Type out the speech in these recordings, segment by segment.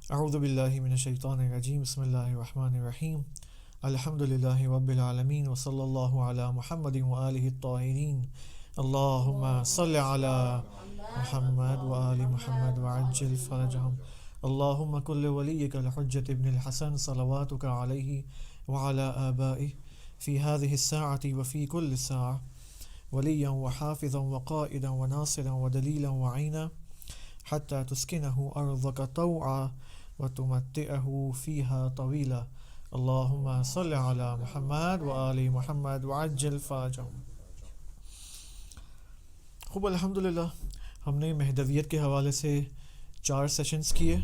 اعوذ باللہ من الشیطان الرجیم بسم اللہ الرحمن الرحیم الحمد للہ رب العالمین وصلی اللہ علی محمد وآلہ الطاہرین اللہم صل علی محمد وآل محمد وعجل فرجہم اللہم کل ولیک الحجۃ ابن الحسن صلواتک علیہ وعلی آبائہ فی هذه الساعة وفی کل ساعة ولیا وحافظا وقائدا وناصرا ودلیلا وعینا حتى تسكنه أرضك طوعا وتمتعه فيها طويلا اللهم صل على محمد وآل محمد وعجل فرجهم. خوب الحمدللہ ہم نے مہدویت کے حوالے سے 4 سیشنز کیے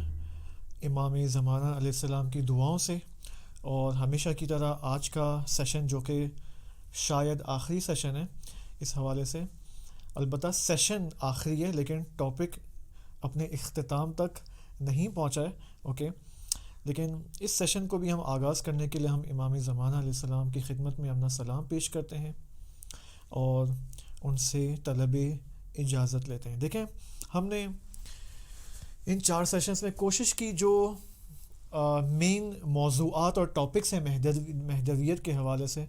امام زمانہ علیہ السلام کی دعاؤں سے، اور ہمیشہ کی طرح آج کا سیشن جو کہ شاید آخری سیشن ہے اس حوالے سے، البتہ سیشن آخری ہے لیکن ٹاپک اپنے اختتام تک نہیں پہنچا ہے، اوکے. لیکن اس سیشن کو بھی ہم آغاز کرنے کے لیے ہم امام زمانہ علیہ السلام کی خدمت میں اپنا سلام پیش کرتے ہیں اور ان سے طلب اجازت لیتے ہیں. دیکھیں، ہم نے ان 4 سیشنز میں کوشش کی جو مین موضوعات اور ٹاپکس ہیں مہدویت کے حوالے سے،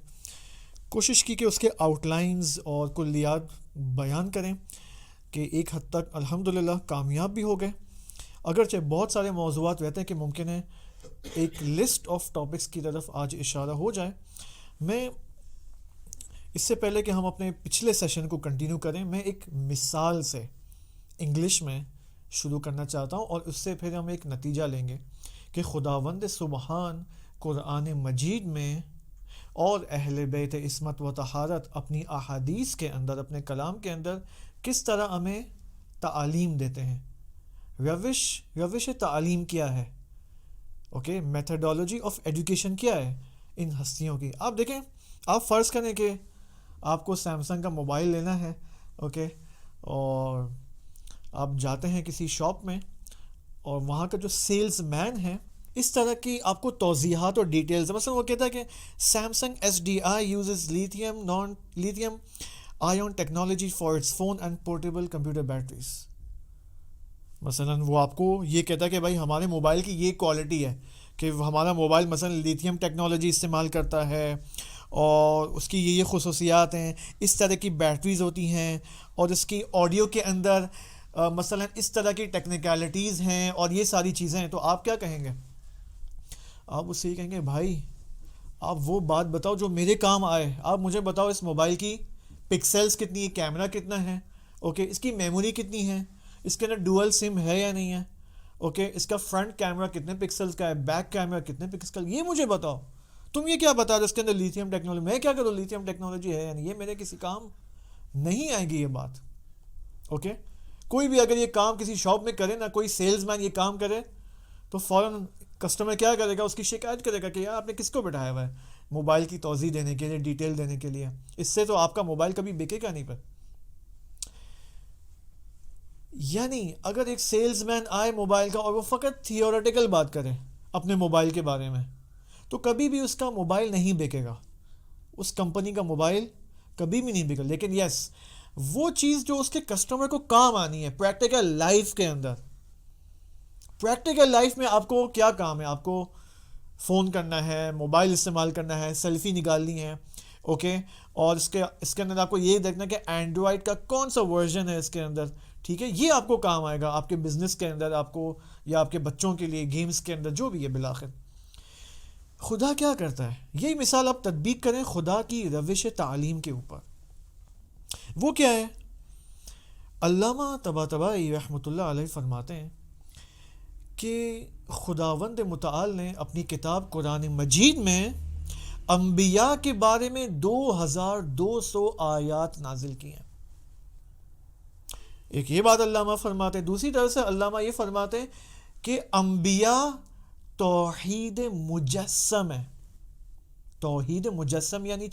کوشش کی کہ اس کے آؤٹ لائنز اور کلیات بیان کریں، کہ ایک حد تک الحمدللہ کامیاب بھی ہو گئے. اگرچہ بہت سارے موضوعات رہتے ہیں کہ ممکن ہے ایک لسٹ آف ٹاپکس کی طرف آج اشارہ ہو جائے. میں اس سے پہلے کہ ہم اپنے پچھلے سیشن کو کنٹینیو کریں، میں ایک مثال سے انگلش میں شروع کرنا چاہتا ہوں، اور اس سے پھر ہم ایک نتیجہ لیں گے کہ خداوند سبحان قرآن مجید میں اور اہل بیت عصمت و طہارت اپنی احادیث کے اندر، اپنے کلام کے اندر کس طرح ہمیں تعلیم دیتے ہیں. روش تعلیم کیا ہے، اوکے، میتھڈالوجی آف ایجوکیشن کیا ہے ان ہستیوں کی. آپ دیکھیں، آپ فرض کریں کہ آپ کو سیمسنگ کا موبائل لینا ہے، اوکے، اور آپ جاتے ہیں کسی شاپ میں، اور وہاں کا جو سیلز مین ہے اس طرح کی آپ کو توضیحات اور ڈیٹیلز، مثلا وہ کہتا ہے کہ Samsung SDI uses lithium ion technology for its phone and portable computer batteries. مثلا وہ آپ کو یہ کہتا ہے کہ بھائی ہمارے موبائل کی یہ کوالٹی ہے کہ ہمارا موبائل مثلا لیتھیم ٹیکنالوجی استعمال کرتا ہے، اور اس کی یہ خصوصیات ہیں، اس طرح کی بیٹریز ہوتی ہیں، اور اس کی آڈیو کے اندر مثلا اس طرح کی ٹیکنیکلٹیز ہیں، اور یہ ساری چیزیں ہیں. تو آپ کیا کہیں گے؟ آپ اس سے یہ کہیں گے بھائی آپ وہ بات بتاؤ جو میرے کام آئے. آپ مجھے بتاؤ اس موبائل کی پکسلز کتنی ہے، کیمرہ کتنا ہے، اوکے، اس کی میموری کتنی ہے، اس کے اندر ڈوئل سم ہے یا نہیں ہے، اوکے، اس کا فرنٹ کیمرہ کتنے پکسلز کا ہے، بیک کیمرہ کتنے پکسل کا، یہ مجھے بتاؤ. تم یہ کیا بتا رہے اس کے اندر لیتھیم ٹیکنالوجی، میں کیا کروں لیتھیم ٹیکنالوجی ہے یا نہیں، یہ میرے کسی کام نہیں آئے گی یہ بات. اوکے، کوئی بھی اگر یہ کام کسی شاپ میں کرے نا، کوئی سیلز مین یہ کام کرے تو فوراً کسٹمر کیا کرے گا، اس کی شکایت کرے گا کہ یار آپ نے کس کو بٹھایا ہوا ہے موبائل کی توضیح دینے کے لیے، ڈیٹیل دینے کے لیے. اس سے تو آپ کا موبائل کبھی بکے گا نہیں. پر یعنی اگر ایک سیلز مین آئے موبائل کا اور وہ فقط تھیوریٹیکل بات کرے اپنے موبائل کے بارے میں، تو کبھی بھی اس کا موبائل نہیں بکے گا، اس کمپنی کا موبائل کبھی بھی نہیں بکے. لیکن یس، وہ چیز جو اس کے کسٹمر کو کام آنی ہے پریکٹیکل لائف کے اندر، پریکٹیکل لائف میں آپ کو کیا کام ہے، آپ کو فون کرنا ہے، موبائل استعمال کرنا ہے، سیلفی نکالنی ہے، اوکے، اور اس کے اندر آپ کو یہ دیکھنا ہے کہ اینڈرائڈ کا کون سا ورژن ہے اس کے اندر، ٹھیک ہے، یہ آپ کو کام آئے گا آپ کے بزنس کے اندر، آپ کو یا آپ کے بچوں کے لیے گیمز کے اندر، جو بھی ہے. بالآخر خدا کیا کرتا ہے، یہی مثال آپ تطبیق کریں خدا کی روش تعلیم کے اوپر. وہ کیا ہے؟ علامہ طباطبائی رحمۃ اللہ علیہ فرماتے ہیں کہ خداوند متعال نے اپنی کتاب قرآن مجید میں انبیاء کے بارے میں 2200 آیات نازل کی ہیں. ایک یہ بات علامہ فرماتے ہیں. دوسری طرف سے علامہ یہ فرماتے ہیں کہ انبیاء توحید مجسم ہے. توحید مجسم یعنی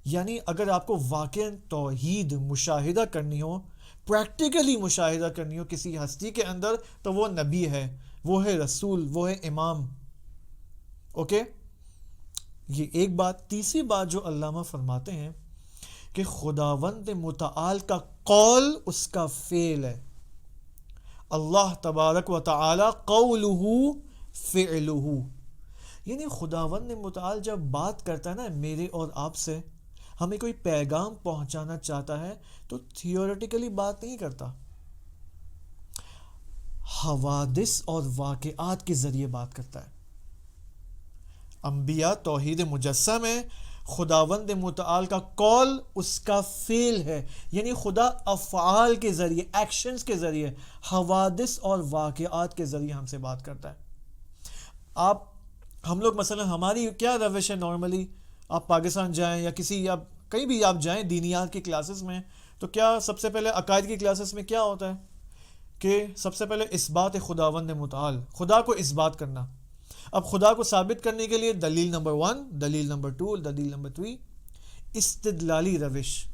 یعنی اگر آپ کو واقعا توحید مشاہدہ کرنی ہو، پریکٹیکلی مشاہدہ کرنی ہو کسی ہستی کے اندر، تو وہ نبی ہے، وہ ہے رسول، وہ ہے امام. اوکے، یہ ایک بات. تیسری بات جو علامہ فرماتے ہیں کہ خداوند متعال کا قول اس کا فعل ہے. اللہ تبارک و تعالی قولہ فعلہ، یعنی خداوند متعال جب بات کرتا ہے نا میرے اور آپ سے، ہمیں کوئی پیغام پہنچانا چاہتا ہے تو تھیوریٹیکلی بات نہیں کرتا، حوادث اور واقعات کے ذریعے بات کرتا ہے۔ انبیاء توحید مجسم ہے، خداوند متعال کا قول اس کا فعل ہے، یعنی خدا افعال کے ذریعے، ایکشنز کے ذریعے، حوادث اور واقعات کے ذریعے ہم سے بات کرتا ہے۔ ہم لوگ مثلا ہماری کیا روش ہے نارملی، آپ پاکستان جائیں یا یا کہیں بھی آپ جائیں دینیات کی کلاسز میں، تو کیا سب سے پہلے عقائد کی کلاسز میں کیا ہوتا ہے کہ سب سے پہلے اثبات خداوند متعال، خدا کو اثبات کرنا۔ اب خدا کو ثابت کرنے کے لیے دلیل نمبر 1، دلیل نمبر 2، دلیل نمبر 3، استدلالی روش۔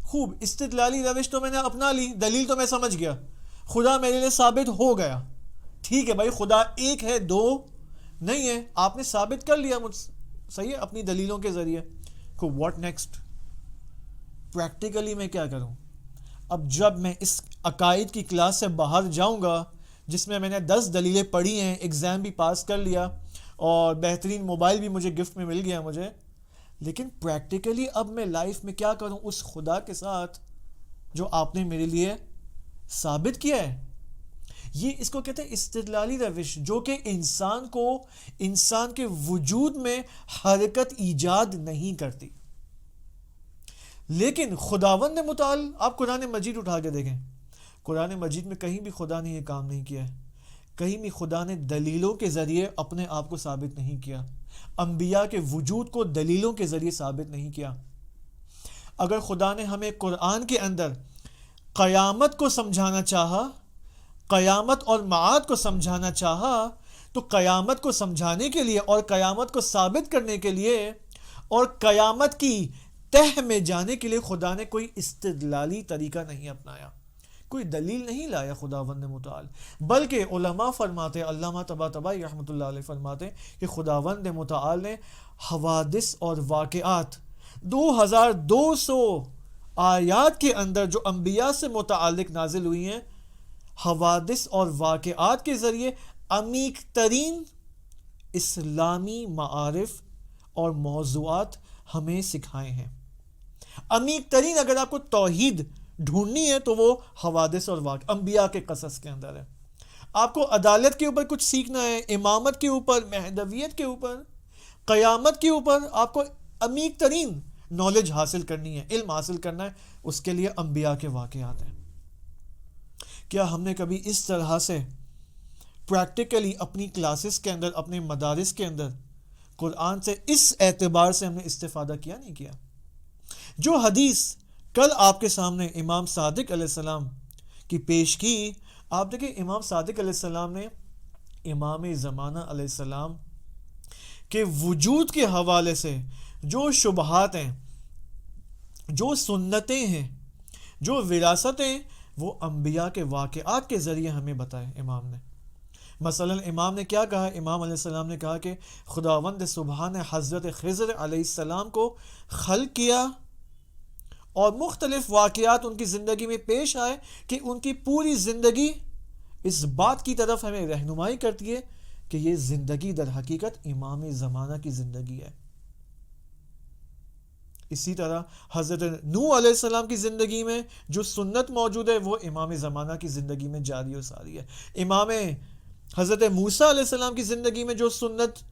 خوب، استدلالی روش تو میں نے اپنا لی، دلیل تو میں سمجھ گیا، خدا میرے لیے ثابت ہو گیا، ٹھیک ہے بھائی، خدا ایک ہے، دو نہیں ہے، آپ نے ثابت کر لیا مجھ صحیح ہے اپنی دلیلوں کے ذریعے۔ خوب، واٹ نیکسٹ؟ پریکٹیکلی میں کیا کروں؟ اب جب میں اس عقائد کی کلاس سے باہر جاؤں گا جس میں نے 10 دلیلیں پڑھی ہیں، ایگزام بھی پاس کر لیا اور بہترین موبائل بھی مجھے گفٹ میں مل گیا مجھے، لیکن پریکٹیکلی اب میں لائف میں کیا کروں اس خدا کے ساتھ جو آپ نے میرے لیے ثابت کیا ہے؟ یہ اس کو کہتے ہیں استدلالی روش، جو کہ انسان کے وجود میں حرکت ایجاد نہیں کرتی۔ لیکن خداوند متعال، آپ قرآن مجید اٹھا کے دیکھیں، قرآن مجید میں کہیں بھی خدا نے یہ کام نہیں کیا ہے، کہیں بھی خدا نے دلیلوں کے ذریعے اپنے آپ کو ثابت نہیں کیا، انبیاء کے وجود کو دلیلوں کے ذریعے ثابت نہیں کیا۔ اگر خدا نے ہمیں قرآن کے اندر قیامت کو سمجھانا چاہا، قیامت اور معاد کو سمجھانا چاہا، تو قیامت کو سمجھانے کے لیے اور قیامت کو ثابت کرنے کے لیے اور قیامت کی تہ میں جانے کے لیے خدا نے کوئی استدلالی طریقہ نہیں اپنایا، کوئی دلیل نہیں لایا خداوند متعال، بلکہ علماء فرماتے، علامہ طباطبائی رحمۃ اللہ علیہ فرماتے کہ خداوند متعال نے حوادث اور واقعات 2200 آیات کے اندر جو انبیاء سے متعلق نازل ہوئی ہیں، حوادث اور واقعات کے ذریعے عمیق ترین اسلامی معارف اور موضوعات ہمیں سکھائے ہیں۔ عمیق ترین اگر آپ کو توحید ڈھونڈنی ہے تو وہ حوادث اور واقع انبیاء کے قصص کے اندر ہے۔ آپ کو عدالت کے اوپر کچھ سیکھنا ہے، امامت کے اوپر، مہدویت کے اوپر، قیامت کے اوپر آپ کو عمیق ترین نالج حاصل کرنی ہے، علم حاصل کرنا ہے، اس کے لیے انبیاء کے واقعات ہیں۔ کیا ہم نے کبھی اس طرح سے پریکٹیکلی اپنی کلاسز کے اندر، اپنے مدارس کے اندر قرآن سے اس اعتبار سے ہم نے استفادہ کیا؟ نہیں کیا۔ جو حدیث کل آپ کے سامنے امام صادق علیہ السلام کی پیش کی، آپ دیکھیں امام صادق علیہ السلام نے امام زمانہ علیہ السلام کے وجود کے حوالے سے جو شبہات ہیں، جو سنتیں ہیں، جو وراثتیں، وہ انبیاء کے واقعات کے ذریعے ہمیں بتائے امام نے۔ مثلا امام نے کیا کہا؟ امام علیہ السلام نے کہا کہ خداوند سبحان نے حضرت خضر علیہ السلام کو خلق کیا اور مختلف واقعات ان کی زندگی میں پیش آئے کہ ان کی پوری زندگی اس بات کی طرف ہمیں رہنمائی کرتی ہے کہ یہ زندگی در حقیقت امام زمانہ کی زندگی ہے۔ اسی طرح حضرت نوح علیہ السلام کی زندگی میں جو سنت موجود ہے وہ امام زمانہ کی زندگی میں جاری و ساری ہے۔ امام حضرت موسیٰ علیہ السلام کی زندگی میں جو سنت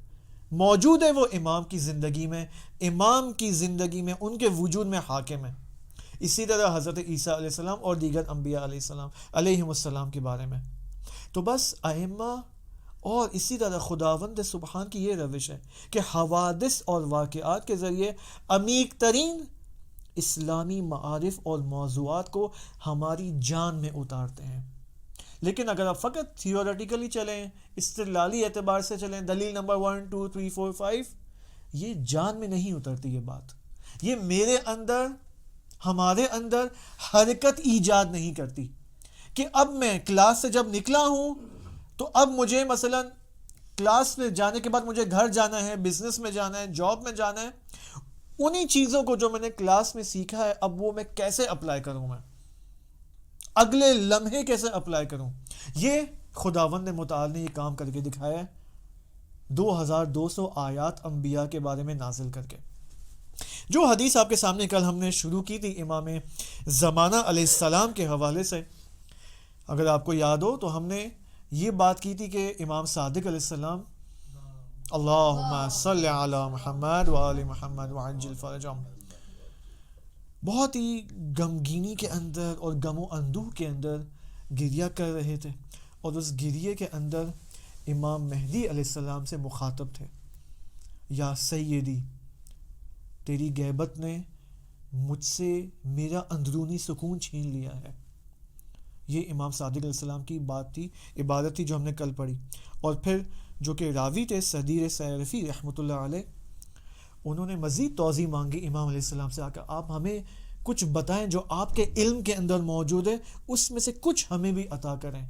موجود ہے وہ امام کی زندگی میں ان کے وجود میں حاکم ہے۔ اسی طرح حضرت عیسیٰ علیہ السلام اور دیگر انبیاء علیہم السلام کے بارے میں۔ تو بس ائمہ اور اسی طرح خداوند سبحان کی یہ روش ہے کہ حوادث اور واقعات کے ذریعے عمیق ترین اسلامی معارف اور موضوعات کو ہماری جان میں اتارتے ہیں۔ لیکن اگر آپ فقط تھیوریٹیکلی چلیں، استدلالی اعتبار سے چلیں، دلیل نمبر 1 2 3 4 5، یہ جان میں نہیں اترتی۔ یہ بات یہ میرے اندر، ہمارے اندر حرکت ایجاد نہیں کرتی کہ اب میں کلاس سے جب نکلا ہوں تو اب مجھے مثلا کلاس میں جانے کے بعد مجھے گھر جانا ہے، بزنس میں جانا ہے، جاب میں جانا ہے، انہی چیزوں کو جو میں نے کلاس میں سیکھا ہے اب وہ میں کیسے اپلائی کروں؟ میں اگلے لمحے کیسے اپلائی کروں. یہ خداوند متعال نے یہ کام کر کے دکھایا ہے 2200 آیات انبیاء کے بارے میں نازل کر کے. جو حدیث آپ کے سامنے کل ہم نے شروع کی تھی امام زمانہ علیہ السلام کے حوالے سے، اگر آپ کو یاد ہو تو ہم نے یہ بات کی تھی کہ امام صادق علیہ السلام اللہم صلی علی محمد وآل محمد وعجل فرجہم، بہت ہی غمگینی کے اندر اور غم و اندوہ کے اندر گریہ کر رہے تھے، اور اس گریے کے اندر امام مہدی علیہ السلام سے مخاطب تھے، یا سیدی تیری غیبت نے مجھ سے میرا اندرونی سکون چھین لیا ہے. یہ امام صادق علیہ السلام کی بات تھی، عبادت تھی جو ہم نے کل پڑھی. اور پھر جو کہ راوی تھے صدیر سیرفی رحمۃ اللہ علیہ، انہوں نے مزید توضیح مانگی امام علیہ السلام سے، آ کر آپ ہمیں کچھ بتائیں جو آپ کے علم کے اندر موجود ہے، اس میں سے کچھ ہمیں بھی عطا کریں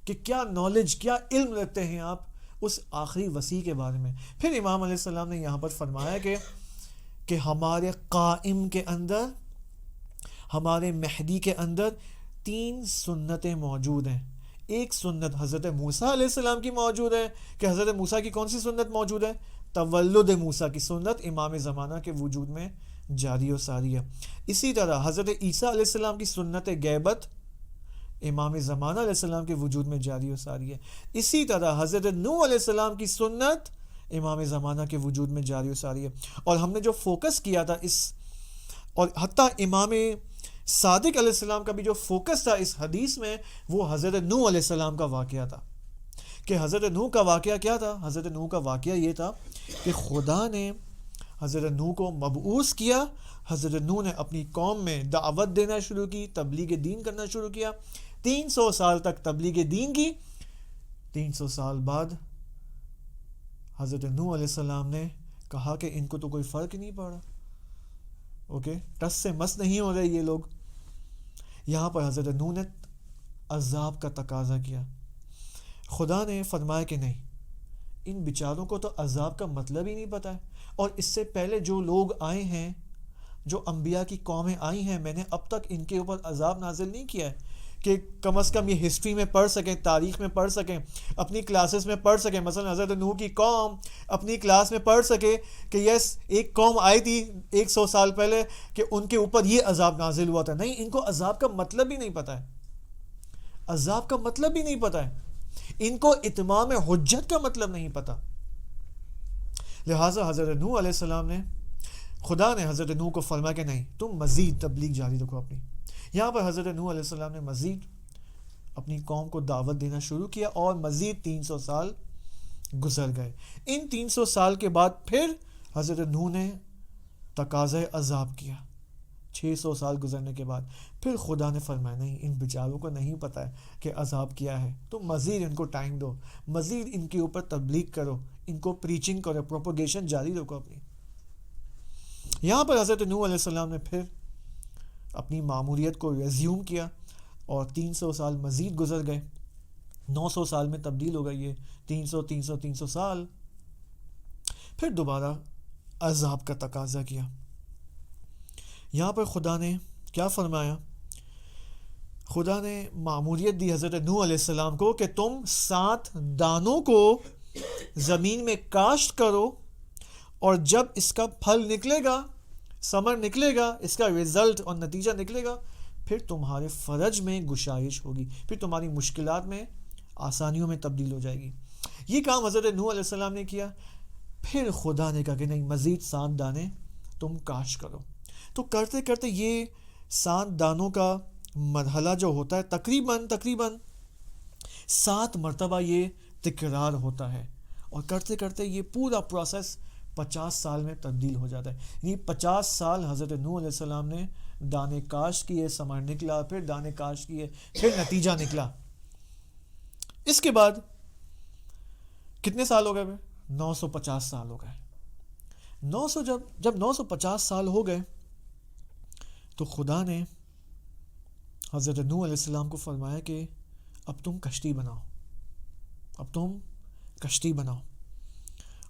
کہ کیا نالج، کیا علم رکھتے ہیں آپ اس آخری وصی کے بارے میں. پھر امام علیہ السلام نے یہاں پر فرمایا کہ ہمارے قائم کے اندر، ہمارے مہدی کے اندر 3 سنتیں موجود ہیں. ایک سنت حضرت موسیٰ علیہ السلام کی موجود ہے کہ حضرت موسیٰ کی کون سی سنت موجود ہے؟ تولد موسیٰ کی سنت امام زمانہ کے وجود میں جاری و ساری ہے. اسی طرح حضرت عیسیٰ علیہ السلام کی سنت غیبت امام زمانہ علیہ السلام کے وجود میں جاری و ساری ہے. اسی طرح حضرت نوح علیہ السلام کی سنت امام زمانہ کے وجود میں جاری و ساری ہے. اور ہم نے جو فوکس کیا تھا اس، اور حتیٰ امام صادق علیہ السلام کا بھی جو فوکس تھا اس حدیث میں، وہ حضرت نوح علیہ السلام کا واقعہ تھا. کہ حضرت نوح کا واقعہ کیا تھا؟ حضرت نوح کا واقعہ یہ تھا کہ خدا نے حضرت نوح کو مبعوث کیا. حضرت نوح نے اپنی قوم میں دعوت دینا شروع کی، تبلیغ دین کرنا شروع کیا. 300 سال تک تبلیغ دین کی. 300 سال بعد حضرت نوح علیہ السلام نے کہا کہ ان کو تو کوئی فرق نہیں پڑا، ٹس سے مس نہیں ہو رہے یہ لوگ. یہاں پر حضرت نوح نے عذاب کا تقاضا کیا. خدا نے فرمایا کہ نہیں، ان بیچاروں کو تو عذاب کا مطلب ہی نہیں پتا ہے، اور اس سے پہلے جو لوگ آئے ہیں، جو انبیاء کی قومیں آئی ہیں، میں نے اب تک ان کے اوپر عذاب نازل نہیں کیا ہے کہ کم از کم یہ ہسٹری میں پڑھ سکیں، تاریخ میں پڑھ سکیں، اپنی کلاسز میں پڑھ سکیں. مثلا حضرت نوح کی قوم اپنی کلاس میں پڑھ سکے کہ یس ایک قوم آئی تھی 100 سال پہلے کہ ان کے اوپر یہ عذاب نازل ہوا تھا. نہیں، ان کو عذاب کا مطلب ہی نہیں پتا ہے. عذاب کا مطلب بھی نہیں پتا ہے. ان کو اتمام حجت کا مطلب نہیں پتا. لہٰذا حضرت نوح علیہ السلام نے، خدا نے حضرت نوح کو فرمایا کہ نہیں، تم مزید تبلیغ جاری رکھو اپنی. یہاں پر حضرت نوح علیہ السلام نے مزید اپنی قوم کو دعوت دینا شروع کیا، اور مزید 300 سال گزر گئے. ان 300 سال کے بعد پھر حضرت نوح نے تقاضۂ عذاب کیا. 600 سال گزرنے کے بعد پھر خدا نے فرمایا نہیں، ان بیچاروں کو نہیں پتہ ہے کہ عذاب کیا ہے، تو مزید ان کو ٹائم دو، مزید ان کے اوپر تبلیغ کرو، ان کو پریچنگ کرو، پروپوگیشن جاری رکھو اپنی. یہاں پر حضرت نوح علیہ السلام نے پھر اپنی ماموریت کو ریزیوم کیا، اور 300 سال مزید گزر گئے. 900 سال میں تبدیل ہو گئی، یہ 300 سال. پھر دوبارہ عذاب کا تقاضا کیا. یہاں پر خدا نے کیا فرمایا؟ خدا نے ماموریت دی حضرت نوح علیہ السلام کو کہ تم 7 دانوں کو زمین میں کاشت کرو، اور جب اس کا پھل نکلے گا، ثمر نکلے گا، اس کا رزلٹ اور نتیجہ نکلے گا، پھر تمہارے فرج میں گشائش ہوگی، پھر تمہاری مشکلات میں آسانیوں میں تبدیل ہو جائے گی. یہ کام حضرت نوح علیہ السلام نے کیا. پھر خدا نے کہا کہ نہیں، مزید 7 دانے تم کاشت کرو. تو کرتے کرتے یہ 7 دانوں کا مرحلہ جو ہوتا ہے تقریباً 7 مرتبہ یہ تکرار ہوتا ہے، اور کرتے کرتے یہ پورا پروسیس 50 سال میں تبدیل ہو جاتا ہے. یعنی 50 سال حضرت نوح علیہ السلام نے دانے کاشت کیے، ثمر نکلا، پھر دانے کاشت کیے، پھر نتیجہ نکلا. اس کے بعد کتنے سال ہو گئے؟ 950 سال ہو گئے. 900 جب 950 سال ہو گئے تو خدا نے حضرت نوح علیہ السلام کو فرمایا کہ اب تم کشتی بناؤ.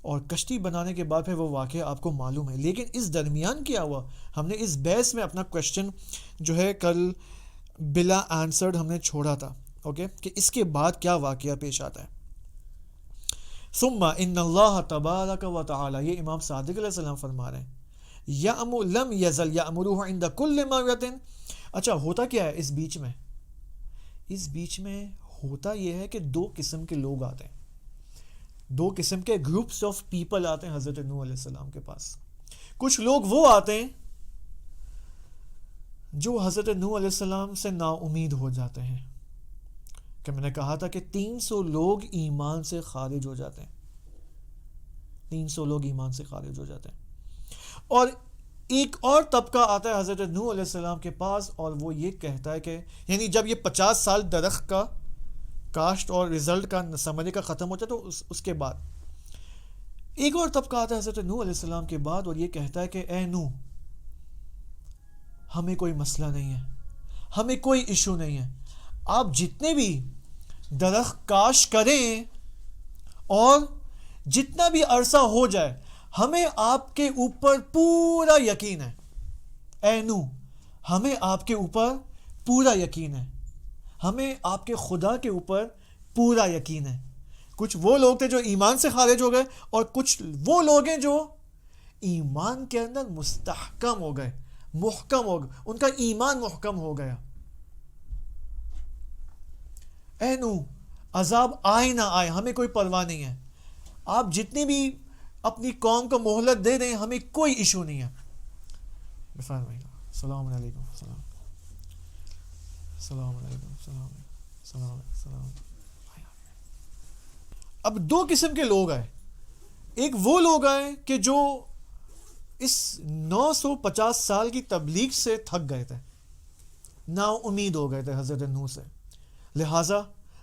اور کشتی بنانے کے بعد پھر وہ واقعہ آپ کو معلوم ہے. لیکن اس درمیان کیا ہوا؟ ہم نے اس بحث میں اپنا کوشچن جو ہے کل بلا آنسرڈ ہم نے چھوڑا تھا. اوکے کہ اس کے بعد کیا واقعہ پیش آتا ہے. ثم ان اللہ تبارک و تعالی، یہ امام صادق علیہ السلام فرما رہے ہیں، لم یزل یأمرہ عند کل مرۃ. اچھا ہوتا کیا ہے اس بیچ میں؟ اس بیچ میں ہوتا یہ ہے کہ دو قسم کے لوگ آتے ہیں، دو قسم کے گروپس آف پیپل آتے ہیں حضرت نوح علیہ السلام کے پاس. کچھ لوگ وہ آتے ہیں جو حضرت نوح علیہ السلام سے نا امید ہو جاتے ہیں، کہ میں نے کہا تھا کہ 300 لوگ ایمان سے خارج ہو جاتے ہیں، 300 لوگ ایمان سے خارج ہو جاتے ہیں. اور ایک اور طبقہ آتا ہے حضرت نوح علیہ السلام کے پاس، اور وہ یہ کہتا ہے کہ یعنی جب یہ 50 سال درخت کا کاشت اور رزلٹ کا سمجھنے کا ختم ہوتا ہے تو اس کے بعد ایک اور طبقہ آتا ہے حضرت نوح علیہ السلام کے بعد، اور یہ کہتا ہے کہ اے نوح، ہمیں کوئی مسئلہ نہیں ہے، ہمیں کوئی ایشو نہیں ہے، آپ جتنے بھی درخت کاش کریں اور جتنا بھی عرصہ ہو جائے، ہمیں آپ کے اوپر پورا یقین ہے. اے نوح، ہمیں آپ کے اوپر پورا یقین ہے، ہمیں آپ کے خدا کے اوپر پورا یقین ہے. کچھ وہ لوگ تھے جو ایمان سے خارج ہو گئے، اور کچھ وہ لوگ ہیں جو ایمان کے اندر مستحکم ہو گئے، محکم ہو گئے، ان کا ایمان محکم ہو گیا. اے نوح، عذاب آئے نہ آئے ہمیں کوئی پرواہ نہیں ہے، آپ جتنی بھی اپنی قوم کو مہلت دے دیں، ہمیں کوئی ایشو نہیں ہے. السلام علیکم. السلام علیکم. السلام. اب دو قسم کے لوگ آئے. ایک وہ لوگ آئے کہ جو اس 950 سال کی تبلیغ سے تھک گئے تھے، نا امید ہو گئے تھے حضرت نوح سے. لہٰذا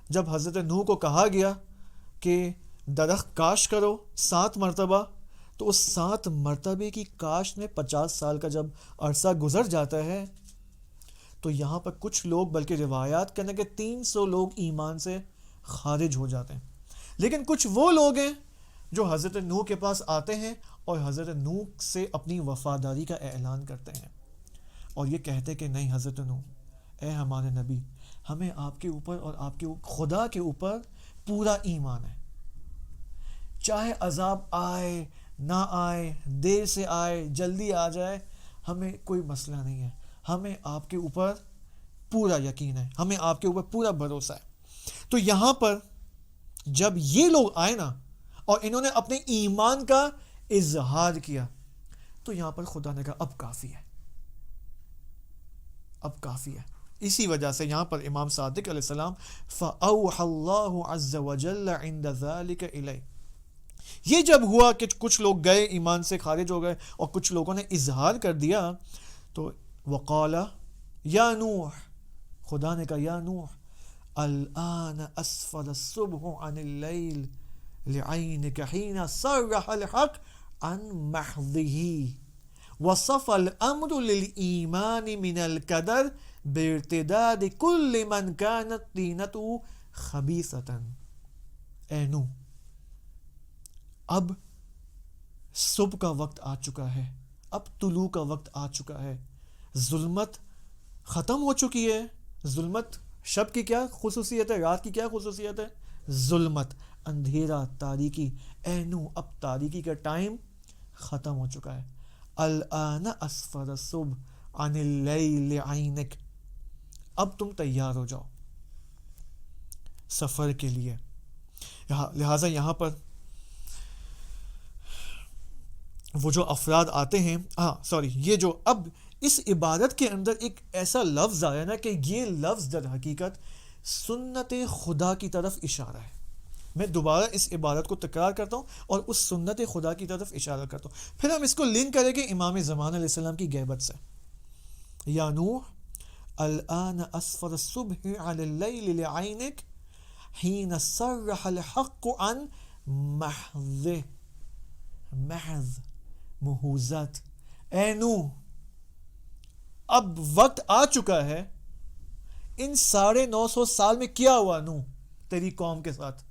جب حضرت نوح کو کہا گیا کہ درخت کاش کرو 7 مرتبہ، تو اس 7 مرتبے کی کاشت میں 50 سال کا جب عرصہ گزر جاتا ہے، تو یہاں پر کچھ لوگ، بلکہ روایات کہنے کہ 300 لوگ ایمان سے خارج ہو جاتے ہیں. لیکن کچھ وہ لوگ ہیں جو حضرت نوح کے پاس آتے ہیں اور حضرت نوح سے اپنی وفاداری کا اعلان کرتے ہیں، اور یہ کہتے کہ نہیں حضرت نوح، اے ہمارے نبی، ہمیں آپ کے اوپر اور آپ کے خدا کے اوپر پورا ایمان ہے، چاہے عذاب آئے نہ آئے، دیر سے آئے جلدی آ جائے، ہمیں کوئی مسئلہ نہیں ہے، ہمیں آپ کے اوپر پورا یقین ہے، ہمیں آپ کے اوپر پورا بھروسہ ہے. تو یہاں پر جب یہ لوگ آئے نا اور انہوں نے اپنے ایمان کا اظہار کیا، تو یہاں پر خدا نے کہا اب کافی ہے، اب کافی ہے. اسی وجہ سے یہاں پر امام صادق علیہ السلام فَأَوْحَى اللَّهُ عَزَّ وَجَلَّ عِنْدَ ذَلِكَ إِلَيْهِ، یہ جب ہوا کہ کچھ لوگ گئے ایمان سے خارج ہو گئے اور کچھ لوگوں نے اظہار کر دیا، تو وقال یا نوح، خدا نے کہا یا نوح، الآن اسفل الصبح عن اللیل لعینک حین صرح الحق عن محضه وصف الامر للایمان من القدر بارتداد کل من كانت طینته خبیثة. اے نوح، اب صبح کا وقت آ چکا ہے، اب طلوع کا وقت آ چکا ہے، ظلمت ختم ہو چکی ہے. ظلمت شب کی کیا خصوصیت ہے، رات کی کیا خصوصیت ہے؟ ظلمت، اندھیرا، تاریکی. اے نوح، اب تاریکی کا ٹائم ختم ہو چکا ہے. الآن اسفر الصبح عن اللیل عینک، اب تم تیار ہو جاؤ سفر کے لیے. لہٰذا یہاں پر وہ جو افراد آتے ہیں، یہ جو اب اس عبادت کے اندر ایک ایسا لفظ آیا نا کہ یہ لفظ در حقیقت سنت خدا کی طرف اشارہ ہے. میں دوبارہ اس عبادت کو تکرار کرتا ہوں اور اس سنت خدا کی طرف اشارہ کرتا ہوں. پھر ہم اس کو لنک کریں گے امام زمان علیہ السلام کی غیبت سے. یا نوح الآن اسفر الصبح علی اللیل لعینک حین صرح الحق عن محض محوزت. اے نوح، اب وقت آ چکا ہے. ان 950 سال میں کیا ہوا نوح تیری قوم کے ساتھ؟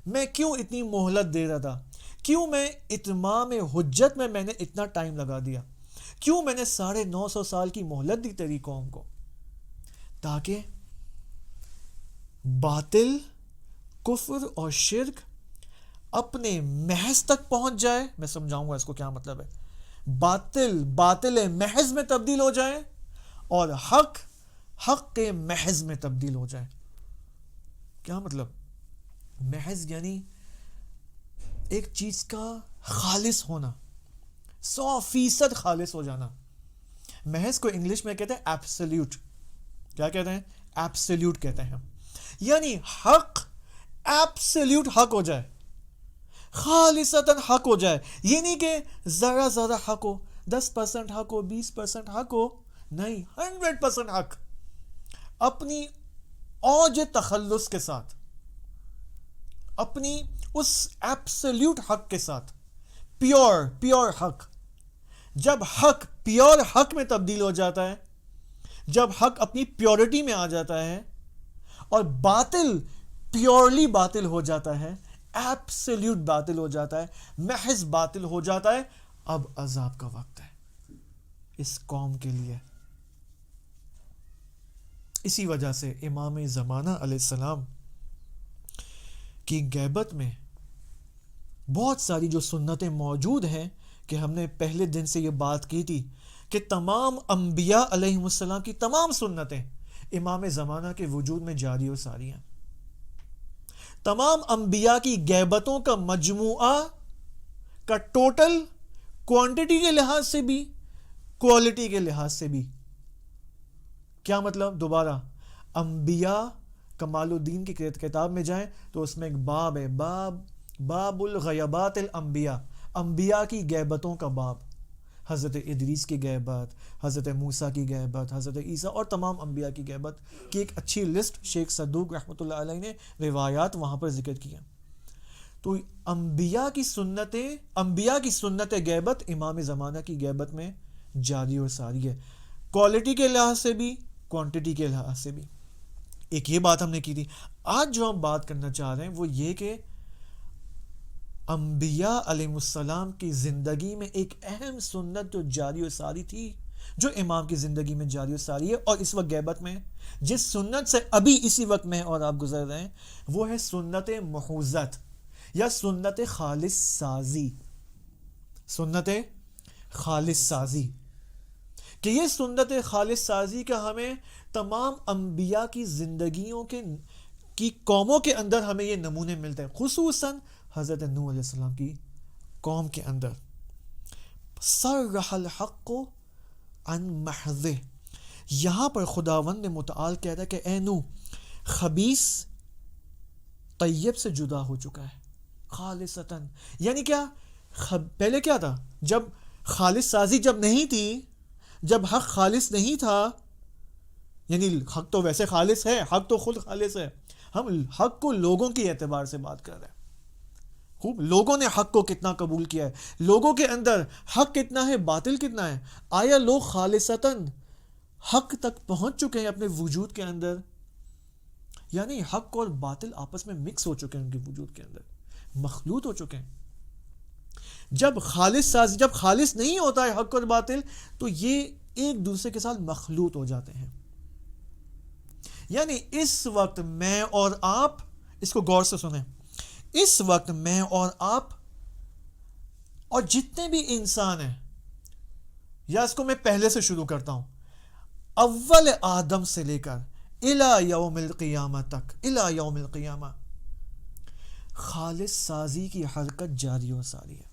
میں کیوں اتنی مہلت دے رہا تھا؟ کیوں میں اتمام حجت میں نے اتنا ٹائم لگا دیا؟ کیوں میں نے 950 سال کی مہلت دی تیری قوم کو؟ تاکہ باطل، کفر اور شرک اپنے محض تک پہنچ جائے. میں سمجھاؤں گا اس کو کیا مطلب ہے. باطل محض میں تبدیل ہو جائے اور حق کے محض میں تبدیل ہو جائے. کیا مطلب؟ محض یعنی ایک چیز کا خالص ہونا، 100% خالص ہو جانا. محض کو انگلش میں کہتے ہیں ایبسلیوٹ. کیا کہتے ہیں؟ ایبسلیوٹ کہتے ہیں. یعنی حق ایبسلیوٹ حق ہو جائے، خالصتاً حق ہو جائے. یہ نہیں کہ ذرا ذرا حق ہو، 10% حق ہو، 20% حق ہو. نہیں، 100% حق. اپنی اوج تخلص کے ساتھ، اپنی اس ایبسلیوٹ حق کے ساتھ، پیور حق. جب حق پیور حق میں تبدیل ہو جاتا ہے، جب حق اپنی پیورٹی میں آ جاتا ہے اور باطل پیورلی باطل ہو جاتا ہے، ایبسلیوٹ باطل ہو جاتا ہے، محض باطل ہو جاتا ہے، اب عذاب کا وقت ہے اس قوم کے لیے. اسی وجہ سے امام زمانہ علیہ السلام کی غیبت میں بہت ساری جو سنتیں موجود ہیں کہ ہم نے پہلے دن سے یہ بات کی تھی کہ تمام انبیاء علیہ السلام کی تمام سنتیں امام زمانہ کے وجود میں جاری و ساری ہیں. تمام انبیاء کی غیبتوں کا مجموعہ کا ٹوٹل، کوانٹٹی کے لحاظ سے بھی، کوالٹی کے لحاظ سے بھی. کیا مطلب؟ دوبارہ انبیاء، کمال الدین کی کتاب میں جائیں تو اس میں ایک باب ہے، باب الغیبات الانبیاء، انبیاء کی غیبتوں کا باب. حضرت ادریس کی غیبت، حضرت موسیٰ کی غیبت، حضرت عیسیٰ اور تمام انبیاء کی غیبت کی ایک اچھی لسٹ شیخ صدوق رحمۃ اللہ علیہ نے روایات وہاں پر ذکر کیا. تو انبیاء کی سنت غیبت امام زمانہ کی غیبت میں جاری اور ساری ہے، کوالٹی کے لحاظ سے بھی، کوانٹٹی کے لحاظ سے بھی. ایک یہ بات ہم نے کی تھی. آج جو ہم بات کرنا چاہ رہے ہیں وہ یہ کہ انبیاء علیہ السلام کی زندگی میں ایک اہم سنت جو جاری و ساری تھی، جو امام کی زندگی میں جاری و ساری ہے اور اس وقت غیبت میں جس سنت سے ابھی اسی وقت میں اور آپ گزر رہے ہیں، وہ ہے سنت محوزت یا سنت خالص سازی. سنت خالص سازی کہ یہ سنت خالص سازی کا ہمیں تمام انبیاء کی زندگیوں کی قوموں کے اندر ہمیں یہ نمونے ملتے ہیں، خصوصاً حضرت نوح علیہ السلام کی قوم کے اندر. صرح الحق عن محضه، یہاں پر خداوند متعال کہتا ہے کہ اے نوح، خبیث طیب سے جدا ہو چکا ہے خالصتاً. یعنی کیا؟ پہلے کیا تھا؟ جب خالص سازی جب نہیں تھی، جب حق خالص نہیں تھا، یعنی حق تو ویسے خالص ہے، حق تو خود خالص ہے. ہم حق کو لوگوں کے اعتبار سے بات کر رہے ہیں. خوب، لوگوں نے حق کو کتنا قبول کیا ہے، لوگوں کے اندر حق کتنا ہے، باطل کتنا ہے. آیا لوگ خالصتاً حق تک پہنچ چکے ہیں اپنے وجود کے اندر؟ یعنی حق اور باطل آپس میں مکس ہو چکے ہیں، ان کے وجود کے اندر مخلوط ہو چکے ہیں. جب خالص نہیں ہوتا ہے حق اور باطل، تو یہ ایک دوسرے کے ساتھ مخلوط ہو جاتے ہیں. یعنی اس وقت میں اور آپ، اس کو غور سے سنیں، اس وقت میں اور آپ اور جتنے بھی انسان ہیں، یا اس کو میں پہلے سے شروع کرتا ہوں، اول آدم سے لے کر الی یوم القیامہ تک، الی یوم القیامہ، خالص سازی کی حرکت جاری و ساری ہے،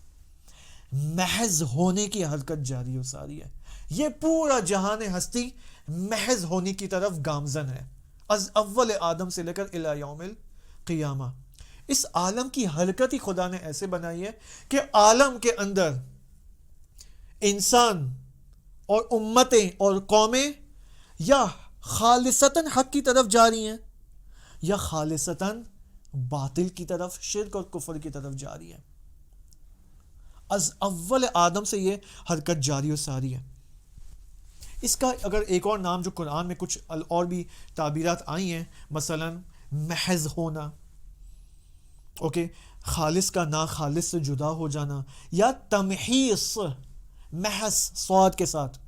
محض ہونے کی حرکت جاری و ساری ہے. یہ پورا جہان ہستی محض ہونے کی طرف گامزن ہے، از اول آدم سے لے کر الی یوم القیامہ. اس عالم کی حرکت ہی خدا نے ایسے بنائی ہے کہ عالم کے اندر انسان اور امتیں اور قومیں یا خالصتاً حق کی طرف جا رہی ہیں یا خالصتاً باطل کی طرف، شرک اور کفر کی طرف جا رہی ہیں. از اول آدم سے یہ حرکت جاری و ساری ہے. اس کا اگر ایک اور نام جو قرآن میں کچھ اور بھی تعبیرات آئی ہیں، مثلا محض ہونا، اوکے، خالص کا ناخالص سے جدا ہو جانا، یا تمحیص، محض صاد کے ساتھ،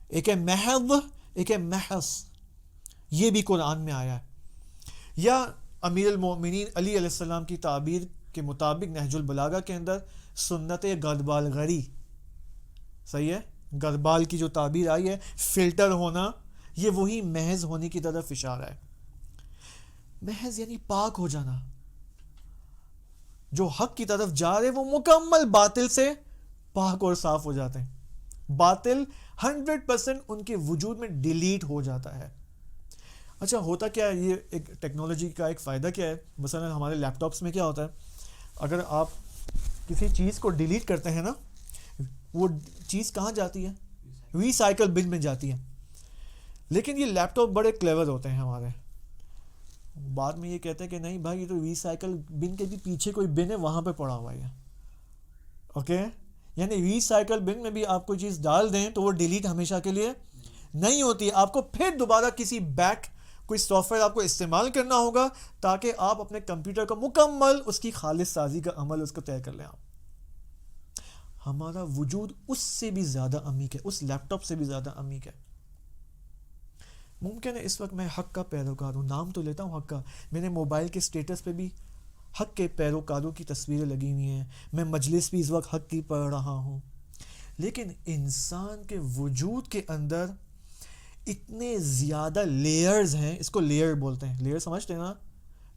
ایک ہے محض، ایک ہے محض. یہ بھی قرآن میں آیا ہے. یا امیر المومنین علی علیہ السلام کی تعبیر کے مطابق نہج البلاغہ کے اندر سنت گربال غری، صحیح ہے، گربال کی جو تعبیر آئی ہے فلٹر ہونا، یہ وہی محض ہونے کی طرف اشارہ ہے. محض یعنی پاک ہو جانا. جو حق کی طرف جا رہے وہ مکمل باطل سے پاک اور صاف ہو جاتے ہیں. باطل 100% ان کے وجود میں ڈیلیٹ ہو جاتا ہے. اچھا ہوتا کیا ہے، یہ ایک ٹیکنالوجی کا ایک فائدہ کیا ہے، مثلا ہمارے لیپ ٹاپس میں کیا ہوتا ہے، اگر آپ کسی چیز کو ڈیلیٹ کرتے ہیں نا، وہ چیز کہاں جاتی ہے، ری سائیکل بن میں جاتی ہے. لیکن یہ لیپ ٹاپ بڑے کلیور ہوتے ہیں ہمارے، بعد میں یہ کہتے ہیں کہ نہیں بھائی یہ تو ری سائیکل بن کے بھی پیچھے کوئی بن ہے وہاں پہ پڑا ہوا ہے. اوکے، یعنی ری سائیکل بن میں بھی آپ کوئی چیز ڈال دیں تو وہ ڈیلیٹ ہمیشہ کے لیے نہیں ہوتی. آپ کو پھر دوبارہ کسی بیک کوئی سافٹ ویئر آپ کو استعمال کرنا ہوگا تاکہ آپ اپنے کمپیوٹر کا مکمل اس کی خالص سازی کا عمل اس کو طے کر لیں. ہمارا وجود اس سے بھی زیادہ عمیق ہے، اس لیپ ٹاپ سے بھی زیادہ عمیق ہے. ممکن ہے اس وقت میں حق کا پیروکار ہوں، نام تو لیتا ہوں حق کا، میرے موبائل کے سٹیٹس پہ بھی حق کے پیروکاروں کی تصویریں لگی ہوئی ہیں، میں مجلس بھی اس وقت حق کی پڑھ رہا ہوں. لیکن انسان کے وجود کے اندر اتنے زیادہ لیئرز ہیں، اس کو لیئر بولتے ہیں. لیئر سمجھتے ہیں نا،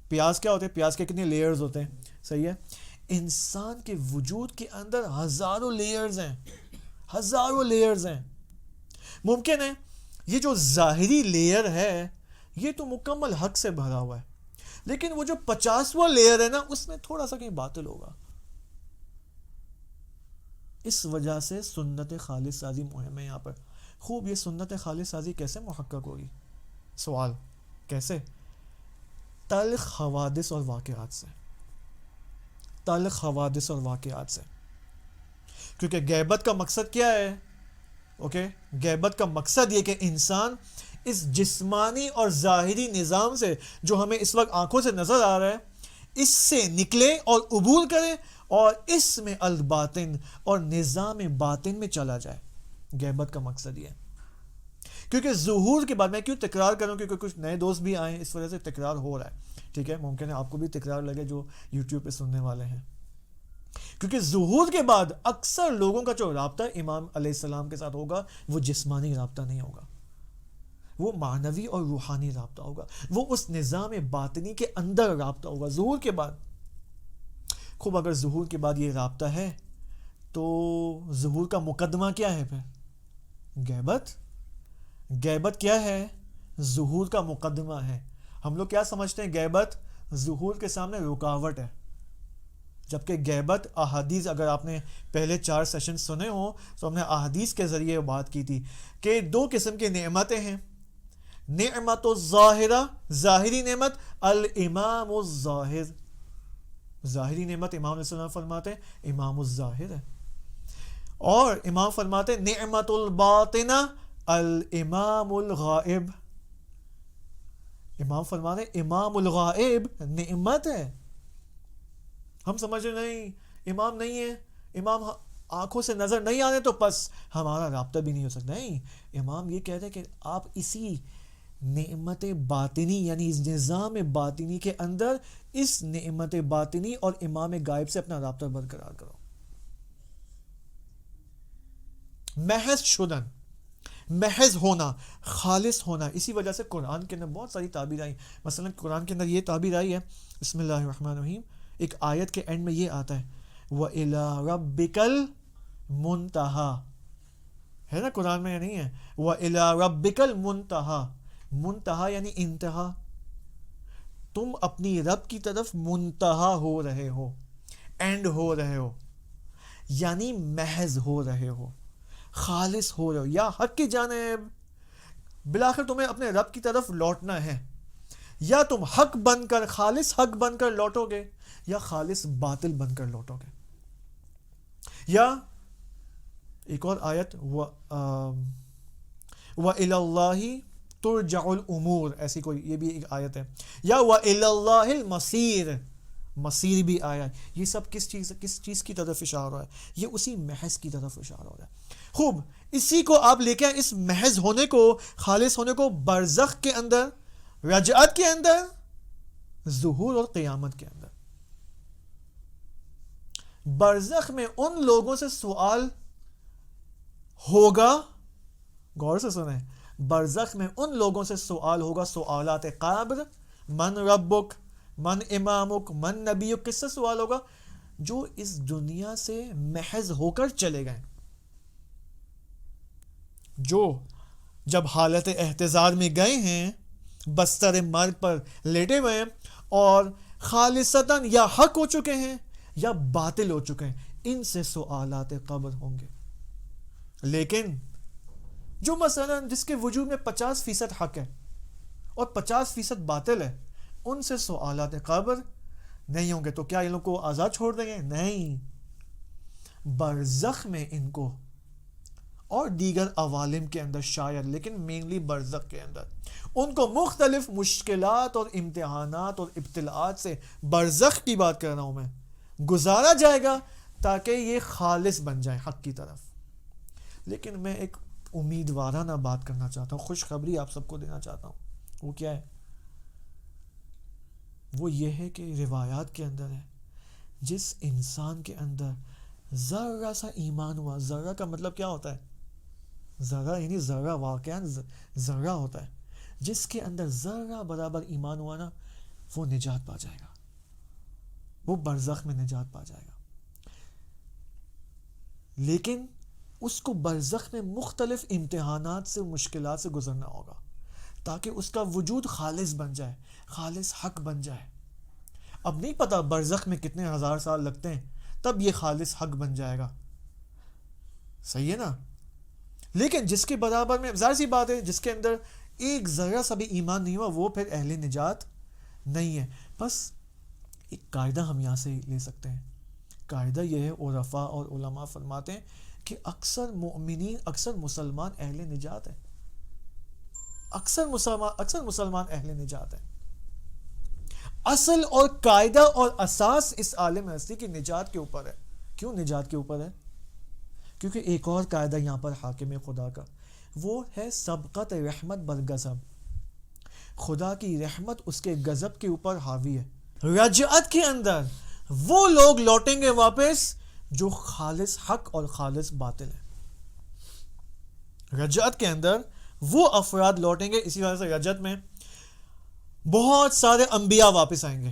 پیاز کیا ہوتے ہیں، پیاز کے کتنے لیئرز ہوتے ہیں، صحیح ہے. انسان کے وجود کے اندر ہزاروں لیئرز ہیں، ہزاروں لیئرز ہیں. ممکن ہے یہ جو ظاہری لیئر ہے یہ تو مکمل حق سے بھرا ہوا ہے، لیکن وہ جو 50واں لیئر ہے نا اس میں تھوڑا سا کہیں باطل ہوگا. اس وجہ سے سنت خالص سازی مہم ہے یہاں پر. خوب، یہ سنت خالص سازی کیسے محقق ہوگی؟ سوال کیسے؟ تلخ حوادث اور واقعات سے، تلخ حوادث اور واقعات سے. کیونکہ غیبت کا مقصد کیا ہے؟ اوکے، غیبت کا مقصد یہ کہ انسان اس جسمانی اور ظاہری نظام سے جو ہمیں اس وقت آنکھوں سے نظر آ رہا ہے اس سے نکلے اور عبور کرے اور اس میں الباطن اور نظام باطن میں چلا جائے. غیبت کا مقصد یہ ہے. کیونکہ ظہور کے بعد، میں کیوں تکرار کروں، کیونکہ کچھ نئے دوست بھی آئے ہیں اس وجہ سے تکرار ہو رہا ہے. ٹھیک ہے، ممکن ہے آپ کو بھی تکرار لگے جو یوٹیوب پہ سننے والے ہیں. کیونکہ ظہور کے بعد اکثر لوگوں کا جو رابطہ امام علیہ السلام کے ساتھ ہوگا وہ جسمانی رابطہ نہیں ہوگا، وہ معنوی اور روحانی رابطہ ہوگا، وہ اس نظام باطنی کے اندر رابطہ ہوگا ظہور کے بعد. خوب، اگر ظہور کے بعد یہ رابطہ ہے تو ظہور کا مقدمہ کیا ہے پھر؟ غیبت. غیبت کیا ہے؟ ظہور کا مقدمہ ہے. ہم لوگ کیا سمجھتے ہیں؟ غیبت ظہور کے سامنے رکاوٹ ہے، جبکہ غیبت احادیث، اگر آپ نے پہلے 4 سیشن سنے ہوں تو ہم نے احادیث کے ذریعے بات کی تھی کہ 2 قسم کی نعمتیں ہیں. نعمت الظاہرہ، ظاہری نعمت، الامام الظاہر. ظاہری نعمت امام علیہ السلام فرماتے ہیں امام الظاہر ہے، اور امام فرماتے ہیں نعمت الباطنہ الامام الغائب. امام فرماتے ہیں امام الغائب نعمت ہے. ہم سمجھ رہے نہیں امام نہیں ہے، امام آنکھوں سے نظر نہیں آنے تو بس ہمارا رابطہ بھی نہیں ہو سکتا. نہیں، امام یہ کہتے ہیں کہ آپ اسی نعمت باطنی یعنی اس نظام باطنی کے اندر اس نعمت باطنی اور امام غائب سے اپنا رابطہ برقرار کرو. محض شدن، محض ہونا، خالص ہونا. اسی وجہ سے قرآن کے اندر بہت ساری تعبیر آئی. مثلا قرآن کے اندر یہ تعبیر آئی ہے، بسم اللہ الرحمن الرحیم، ایک آیت کے اینڈ میں یہ آتا ہے وَإِلَىٰ رَبِّكَ الْمُنْتَهَا، ہے نا قرآن میں، یہ نہیں ہے وَإِلَىٰ رَبِّكَ الْمُنْتَهَا. منتہا یعنی انتہا، تم اپنی رب کی طرف منتہا ہو رہے ہو، اینڈ ہو رہے ہو، یعنی محض ہو رہے ہو، خالص ہو رہے ہو، یا حق کی جانب. بالآخر تمہیں اپنے رب کی طرف لوٹنا ہے، یا تم حق بن کر، خالص حق بن کر لوٹو گے یا خالص باطل بن کر لوٹو گے. یا ایک اور آیت وَإِلَى اللَّهِ ترجع الامور، ایسی کوئی یہ بھی ایک آیت ہے. یا وَإِلَى اللَّهِ الْمَصِيرُ، مصیر بھی آیا ہے. یہ سب کس چیز کی طرف اشارہ ہو رہا ہے؟ یہ اسی محض کی طرف اشارہ ہو رہا ہے. خوب، اسی کو آپ لے کے اس محض ہونے کو، خالص ہونے کو برزخ کے اندر رجعت کے اندر، ظہور اور قیامت کے اندر. برزخ میں ان لوگوں سے سوال ہوگا، غور سے سنیں، برزخ میں ان لوگوں سے سوال ہوگا، سوالات قبر، من ربک، من امامک، من نبیک، کس سے سوال ہوگا؟ جو اس دنیا سے محض ہو کر چلے گئے، جو جب حالت احتضار میں گئے ہیں، بستر مرگ پر لیٹے ہوئے ہیں، اور خالصتاً یا حق ہو چکے ہیں یا باطل ہو چکے ہیں، ان سے سوالات قبر ہوں گے. لیکن جو مثلا جس کے وجود میں 50% حق ہے اور 50% باطل ہے، ان سے سوالات قبر نہیں ہوں گے. تو کیا ان لوگوں کو آزاد چھوڑ دیں گے؟ نہیں. برزخ میں ان کو اور دیگر عوالم کے اندر شاید، لیکن مینلی برزخ کے اندر ان کو مختلف مشکلات اور امتحانات اور ابتلاءات سے، برزخ کی بات کر رہا ہوں میں، گزارا جائے گا تاکہ یہ خالص بن جائے حق کی طرف. لیکن میں ایک امیدوارانہ بات کرنا چاہتا ہوں، خوشخبری آپ سب کو دینا چاہتا ہوں. وہ کیا ہے؟ وہ یہ ہے کہ روایات کے اندر ہے، جس انسان کے اندر ذرہ سا ایمان ہوا، ذرہ کا مطلب کیا ہوتا ہے؟ ذرہ یعنی ذرہ، واقعہ ذرہ ہوتا ہے. جس کے اندر ذرہ برابر ایمان ہوا نا، وہ نجات پا جائے گا، وہ برزخ میں نجات پا جائے گا. لیکن اس کو برزخ میں مختلف امتحانات سے، مشکلات سے گزرنا ہوگا تاکہ اس کا وجود خالص بن جائے، خالص حق بن جائے. اب نہیں پتا برزخ میں کتنے ہزار سال لگتے ہیں، تب یہ خالص حق بن جائے گا. صحیح ہے نا؟ لیکن جس کے برابر میں، ظاہر سی بات ہے، جس کے اندر ایک ذرہ سا بھی ایمان نہیں ہوا، وہ پھر اہل نجات نہیں ہے. بس ایک قاعدہ ہم یہاں سے لے سکتے ہیں. قاعدہ یہ ہے، عرفاء اور علماء فرماتے ہیں کہ اکثر مومنین، اکثر مسلمان اہل نجات ہیں. اکثر مسلمان اہل نجات ہیں. اصل اور قاعدہ اور اساس اس عالم ہستی کی نجات کے اوپر ہے. کیوں نجات کے اوپر ہے؟ کیونکہ ایک اور قاعدہ یہاں پر حاکم خدا کا، وہ ہے سبقت رحمت بالغضب. خدا کی رحمت اس کے غضب کے اوپر حاوی ہے. رجعت کے اندر وہ لوگ لوٹیں گے واپس جو خالص حق اور خالص باطل ہے. رجعت کے اندر وہ افراد لوٹیں گے. اسی وجہ سے رجعت میں بہت سارے انبیاء واپس آئیں گے،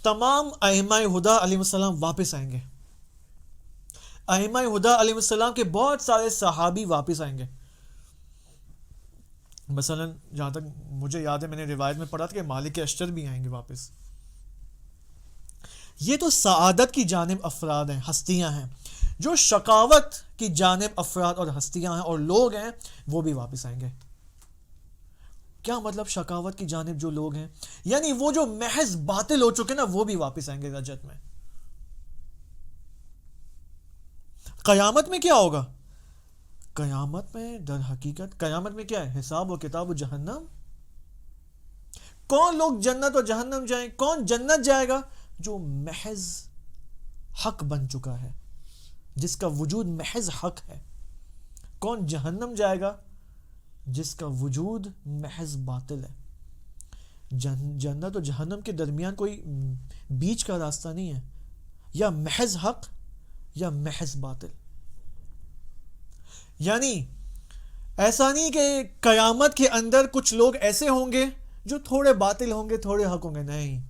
تمام ائمہ ہدا علیہ السلام واپس آئیں گے، ائمہ ہدا علیہ السلام کے بہت سارے صحابی واپس آئیں گے. مثلا جہاں تک مجھے یاد ہے، میں نے روایت میں پڑھا تھا کہ مالک اشتر بھی آئیں گے واپس. یہ تو سعادت کی جانب افراد ہیں، ہستیاں ہیں. جو شقاوت کی جانب افراد اور ہستیاں ہیں اور لوگ ہیں، وہ بھی واپس آئیں گے. کیا مطلب شقاوت کی جانب جو لوگ ہیں؟ یعنی وہ جو محض باطل ہو چکے نا، وہ بھی واپس آئیں گے رجعت میں. قیامت میں کیا ہوگا؟ قیامت میں در حقیقت قیامت میں کیا ہے؟ حساب و کتاب و جہنم. کون لوگ جنت و جہنم جائیں؟ کون جنت جائے گا؟ جو محض حق بن چکا ہے، جس کا وجود محض حق ہے. کون جہنم جائے گا؟ جس کا وجود محض باطل ہے. جنت و جہنم کے درمیان کوئی بیچ کا راستہ نہیں ہے، یا محض حق یا محض باطل. یعنی ایسا نہیں کہ قیامت کے اندر کچھ لوگ ایسے ہوں گے جو تھوڑے باطل ہوں گے، تھوڑے حق ہوں گے. نہیں،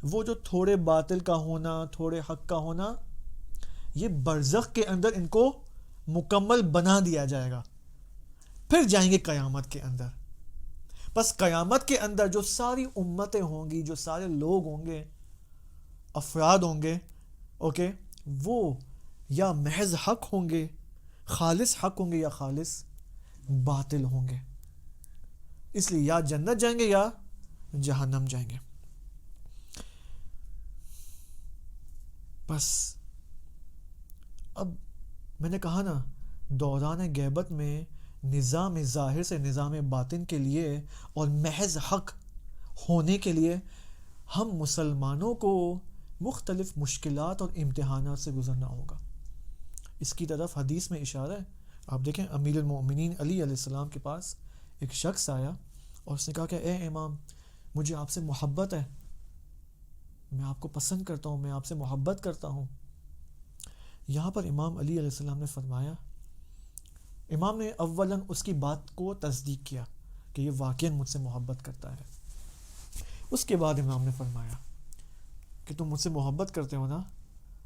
وہ جو تھوڑے باطل کا ہونا، تھوڑے حق کا ہونا، یہ برزخ کے اندر ان کو مکمل بنا دیا جائے گا. پھر جائیں گے قیامت کے اندر. بس قیامت کے اندر جو ساری امتیں ہوں گی، جو سارے لوگ ہوں گے، افراد ہوں گے، اوکے، وہ یا محض حق ہوں گے، خالص حق ہوں گے، یا خالص باطل ہوں گے. اس لیے یا جنت جائیں گے یا جہنم جائیں گے. بس اب میں نے کہا نا، دوران غیبت میں نظام ظاہر سے نظام باطن کے لیے اور محض حق ہونے کے لیے ہم مسلمانوں کو مختلف مشکلات اور امتحانات سے گزرنا ہوگا. اس کی طرف حدیث میں اشارہ ہے. آپ دیکھیں، امیر المومنین علی علیہ السلام کے پاس ایک شخص آیا اور اس نے کہا کہ اے امام، مجھے آپ سے محبت ہے، میں آپ کو پسند کرتا ہوں، میں آپ سے محبت کرتا ہوں. یہاں پر امام علی علیہ السلام نے فرمایا، امام نے اولاً اس کی بات کو تصدیق کیا کہ یہ واقعاً مجھ سے محبت کرتا ہے. اس کے بعد امام نے فرمایا کہ تم مجھ سے محبت کرتے ہو نا،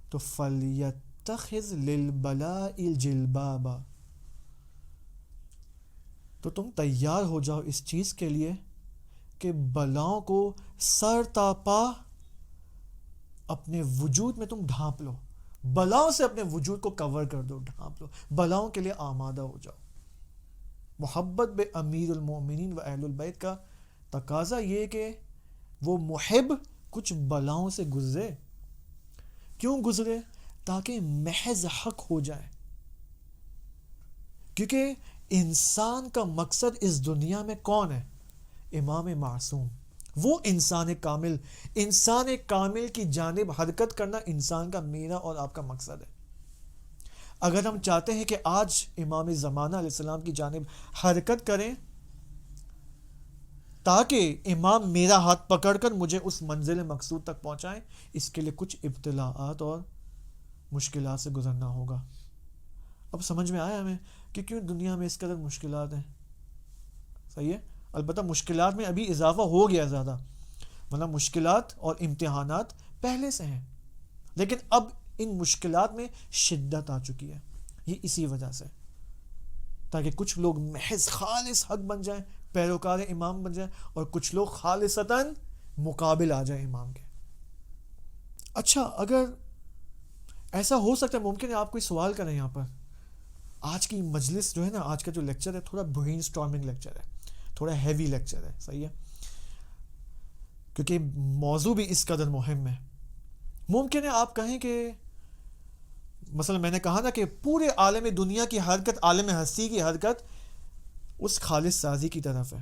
تو فَلْيَتَّخِذْ لِلْبَلَاءِ الْجِلْبَابَ، تو تم تیار ہو جاؤ اس چیز کے لیے کہ بلاؤں کو سر تا پا اپنے وجود میں تم ڈھانپ لو، بلاؤں سے اپنے وجود کو کور کر دو، ڈھانپ لو، بلاؤں کے لیے آمادہ ہو جاؤ. محبت بے امیر المومنین و اہل البیت کا تقاضا یہ کہ وہ محب کچھ بلاؤں سے گزرے. کیوں گزرے؟ تاکہ محض حق ہو جائے. کیونکہ انسان کا مقصد اس دنیا میں کون ہے؟ امام معصوم، وہ انسان کامل کی جانب حرکت کرنا انسان کا، میرا اور آپ کا مقصد ہے. اگر ہم چاہتے ہیں کہ آج امام زمانہ علیہ السلام کی جانب حرکت کریں تاکہ امام میرا ہاتھ پکڑ کر مجھے اس منزل مقصود تک پہنچائیں، اس کے لیے کچھ ابتلاءات اور مشکلات سے گزرنا ہوگا. اب سمجھ میں آیا ہمیں کہ کیوں دنیا میں اس قدر مشکلات ہیں. صحیح ہے. البتہ مشکلات میں ابھی اضافہ ہو گیا زیادہ، مطلب مشکلات اور امتحانات پہلے سے ہیں، لیکن اب ان مشکلات میں شدت آ چکی ہے. یہ اسی وجہ سے، تاکہ کچھ لوگ محض خالص حق بن جائیں، پیروکار امام بن جائیں، اور کچھ لوگ خالصتاً مقابل آ جائیں امام کے. اچھا، اگر ایسا ہو سکتا ہے، ممکن ہے آپ کوئی سوال کریں یہاں پر. آج کی مجلس جو ہے نا، آج کا جو لیکچر ہے، تھوڑا برین سٹارمنگ لیکچر ہے، تھوڑا ہیوی لیکچر ہے. صحیح ہے، کیونکہ موضوع بھی اس قدر مہم ہے. ممکن ہے آپ کہیں کہ مثلا میں نے کہا نا کہ پورے عالم دنیا کی حرکت، عالم ہستی کی حرکت اس خالص سازی کی طرف ہے،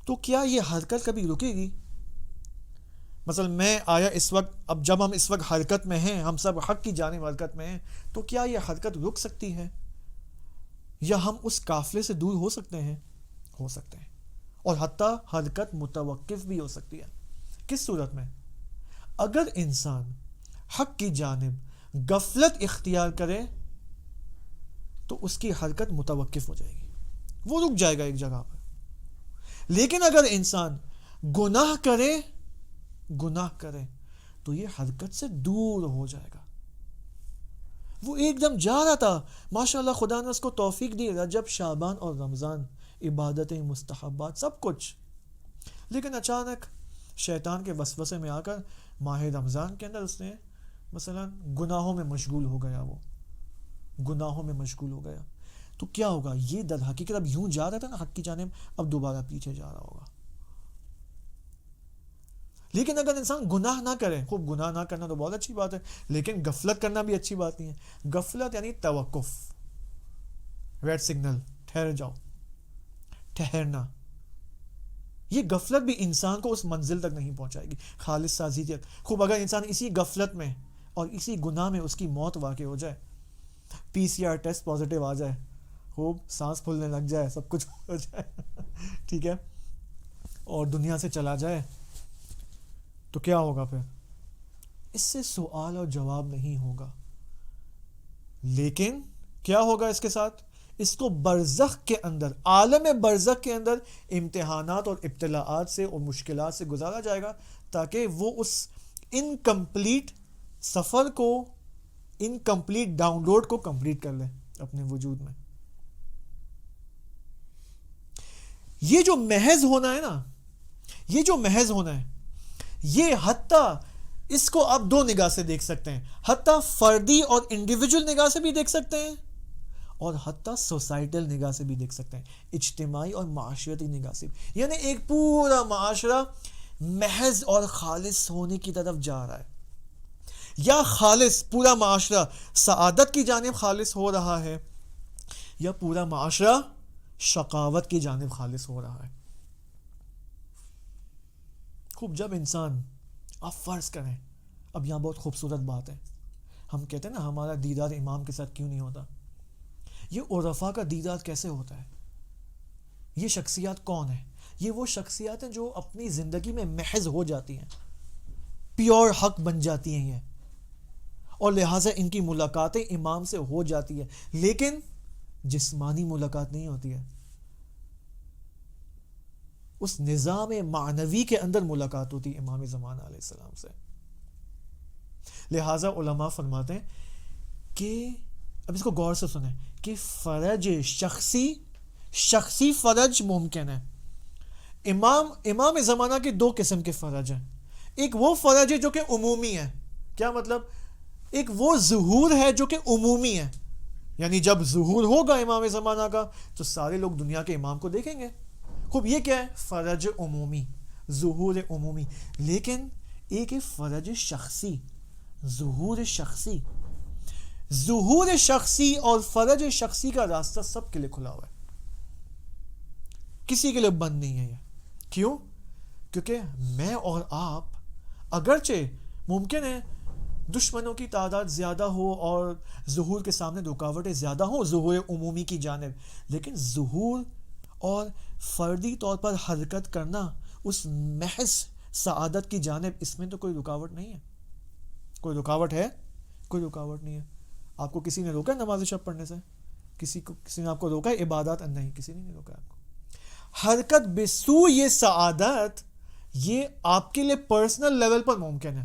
تو کیا یہ حرکت کبھی رکے گی؟ مثلا میں آیا اس وقت، اب جب ہم اس وقت حرکت میں ہیں، ہم سب حق کی جانب حرکت میں ہیں، تو کیا یہ حرکت رک سکتی ہے؟ یا ہم اس قافلے سے دور ہو سکتے ہیں؟ ہو سکتے ہیں. اور حتیٰ حرکت متوقف بھی ہو سکتی ہے. کس صورت میں؟ اگر انسان حق کی جانب غفلت اختیار کرے تو اس کی حرکت متوقف ہو جائے گی، وہ رک جائے گا ایک جگہ پر. لیکن اگر انسان گناہ کرے تو یہ حرکت سے دور ہو جائے گا. وہ ایک دم جا رہا تھا، ماشاءاللہ خدا نے اس کو توفیق دی، رجب، شعبان اور رمضان، عبادتیں، مستحبات، سب کچھ، لیکن اچانک شیطان کے وسوسے میں آ کر ماہ رمضان کے اندر اس نے مثلا گناہوں میں مشغول ہو گیا. تو کیا ہوگا؟ یہ در حقیقت اب یوں جا رہا تھا نا حق کی جانب، اب دوبارہ پیچھے جا رہا ہوگا. لیکن اگر انسان گناہ نہ کرے، خوب گناہ نہ کرنا تو بہت اچھی بات ہے، لیکن غفلت کرنا بھی اچھی بات نہیں ہے. غفلت یعنی توقف، ریڈ سگنل، ٹھہر جاؤ، ٹھہرنا. یہ غفلت بھی انسان کو اس منزل تک نہیں پہنچائے گی، خالص سازی تک. خوب اگر انسان اسی غفلت میں اور اسی گناہ میں اس کی موت واقع ہو جائے، PCR ٹیسٹ پازیٹیو آ جائے، خوب سانس پھولنے لگ جائے، سب کچھ ہو جائے ٹھیک ہے، اور دنیا سے چلا جائے، تو کیا ہوگا پھر؟ اس سے سوال اور جواب نہیں ہوگا. لیکن کیا ہوگا اس کے ساتھ؟ اس کو برزخ کے اندر، عالم برزخ کے اندر امتحانات اور ابتلاءات سے اور مشکلات سے گزارا جائے گا، تاکہ وہ اس انکمپلیٹ سفر کو، انکمپلیٹ ڈاؤن لوڈ کو کمپلیٹ کر لے اپنے وجود میں. یہ جو محض ہونا ہے، یہ حتیٰ اس کو آپ دو نگاہ سے دیکھ سکتے ہیں، حتیٰ فردی اور انڈیویجول نگاہ سے بھی دیکھ سکتے ہیں، اور حتیٰ سوسائٹل نگاہ سے بھی دیکھ سکتے ہیں، اجتماعی اور معاشرتی نگاہ سے. یعنی ایک پورا معاشرہ محض اور خالص ہونے کی طرف جا رہا ہے، یا خالص پورا معاشرہ سعادت کی جانب خالص ہو رہا ہے، یا پورا معاشرہ شقاوت کی جانب خالص ہو رہا ہے. خوب جب انسان، آپ فرض کریں، اب یہاں بہت خوبصورت بات ہے، ہم کہتے ہیں نا ہمارا دیدار امام کے ساتھ کیوں نہیں ہوتا. یہ عرفاء کا دیدار کیسے ہوتا ہے؟ یہ شخصیات کون ہیں؟ یہ وہ شخصیات ہیں جو اپنی زندگی میں محض ہو جاتی ہیں، پیور حق بن جاتی ہیں یہ، اور لہٰذا ان کی ملاقاتیں امام سے ہو جاتی ہے، لیکن جسمانی ملاقات نہیں ہوتی ہے، اس نظام معنوی کے اندر ملاقات ہوتی ہے امام زمانہ علیہ السلام سے. لہٰذا علماء فرماتے ہیں کہ اب اس کو غور سے سنیں کہ فرج شخصی فرج ممکن ہے. امام زمانہ کے دو قسم کے فرج ہیں. ایک وہ فرج ہے جو کہ عمومی ہے. کیا مطلب؟ ایک وہ ظہور ہے جو کہ عمومی ہے، یعنی جب ظہور ہوگا امام زمانہ کا تو سارے لوگ دنیا کے امام کو دیکھیں گے. خوب، یہ کیا ہے؟ فرج عمومی، ظہور عمومی. لیکن ایک ہے فرج شخصی، ظہور شخصی. ظہور شخصی اور فرج شخصی کا راستہ سب کے لیے کھلا ہوا ہے، کسی کے لیے بند نہیں ہے یہ. کیوں؟ کیونکہ میں اور آپ اگرچہ ممکن ہے دشمنوں کی تعداد زیادہ ہو اور ظہور کے سامنے رکاوٹیں زیادہ ہوں ظہور عمومی کی جانب، لیکن ظہور اور فردی طور پر حرکت کرنا اس محض سعادت کی جانب، اس میں تو کوئی رکاوٹ نہیں ہے. کوئی رکاوٹ ہے؟ کوئی رکاوٹ نہیں ہے. آپ کو کسی نے روکا نماز شب پڑھنے سے؟ کسی نے آپ کو روکا ہے عبادات؟ نہیں، کسی نے نہیں روکا آپ کو. حرکت بسو یہ سعادت، یہ آپ کے لیے پرسنل لیول پر ممکن ہے،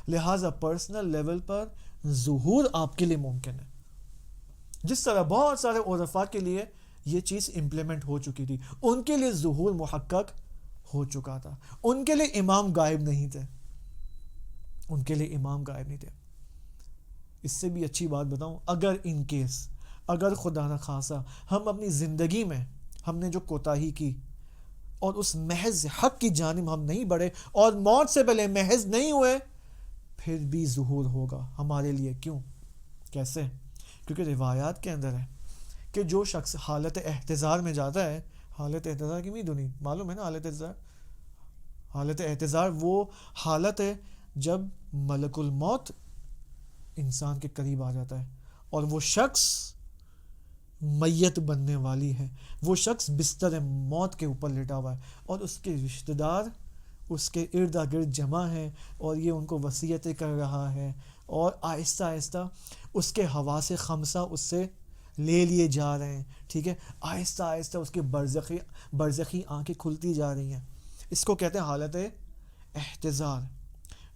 لہٰذا پرسنل لیول پر ظہور آپ کے لیے ممکن ہے. جس طرح بہت سارے عرفاء کے لیے یہ چیز امپلیمنٹ ہو چکی تھی، ان کے لیے ظہور محقق ہو چکا تھا، ان کے لیے امام غائب نہیں تھے، ان کے لیے امام غائب نہیں تھے. اس سے بھی اچھی بات بتاؤں، اگر ان کیس، اگر خدا نخواستہ ہم اپنی زندگی میں ہم نے جو کوتاہی کی اور اس محض حق کی جانب ہم نہیں بڑھے اور موت سے پہلے محض نہیں ہوئے، پھر بھی ظہور ہوگا ہمارے لیے. کیوں؟ کیسے؟ کیونکہ روایات کے اندر ہے کہ جو شخص حالت احتضار میں جاتا ہے، حالت احتضار کی نہیں دنی معلوم ہے نا، حالت احتضار وہ حالت ہے جب ملک الموت انسان کے قریب آ جاتا ہے اور وہ شخص میت بننے والی ہے، وہ شخص بستر موت کے اوپر لیٹا ہوا ہے اور اس کے رشتہ دار اس کے ارد گرد جمع ہیں اور یہ ان کو وصیتیں کر رہا ہے اور آہستہ آہستہ اس کے حواس خمسہ اس سے لے لیے جا رہے ہیں. ٹھیک ہے، آہستہ آہستہ اس کے برزخی آنکھیں کھلتی جا رہی ہیں. اس کو کہتے ہیں حالت احتضار.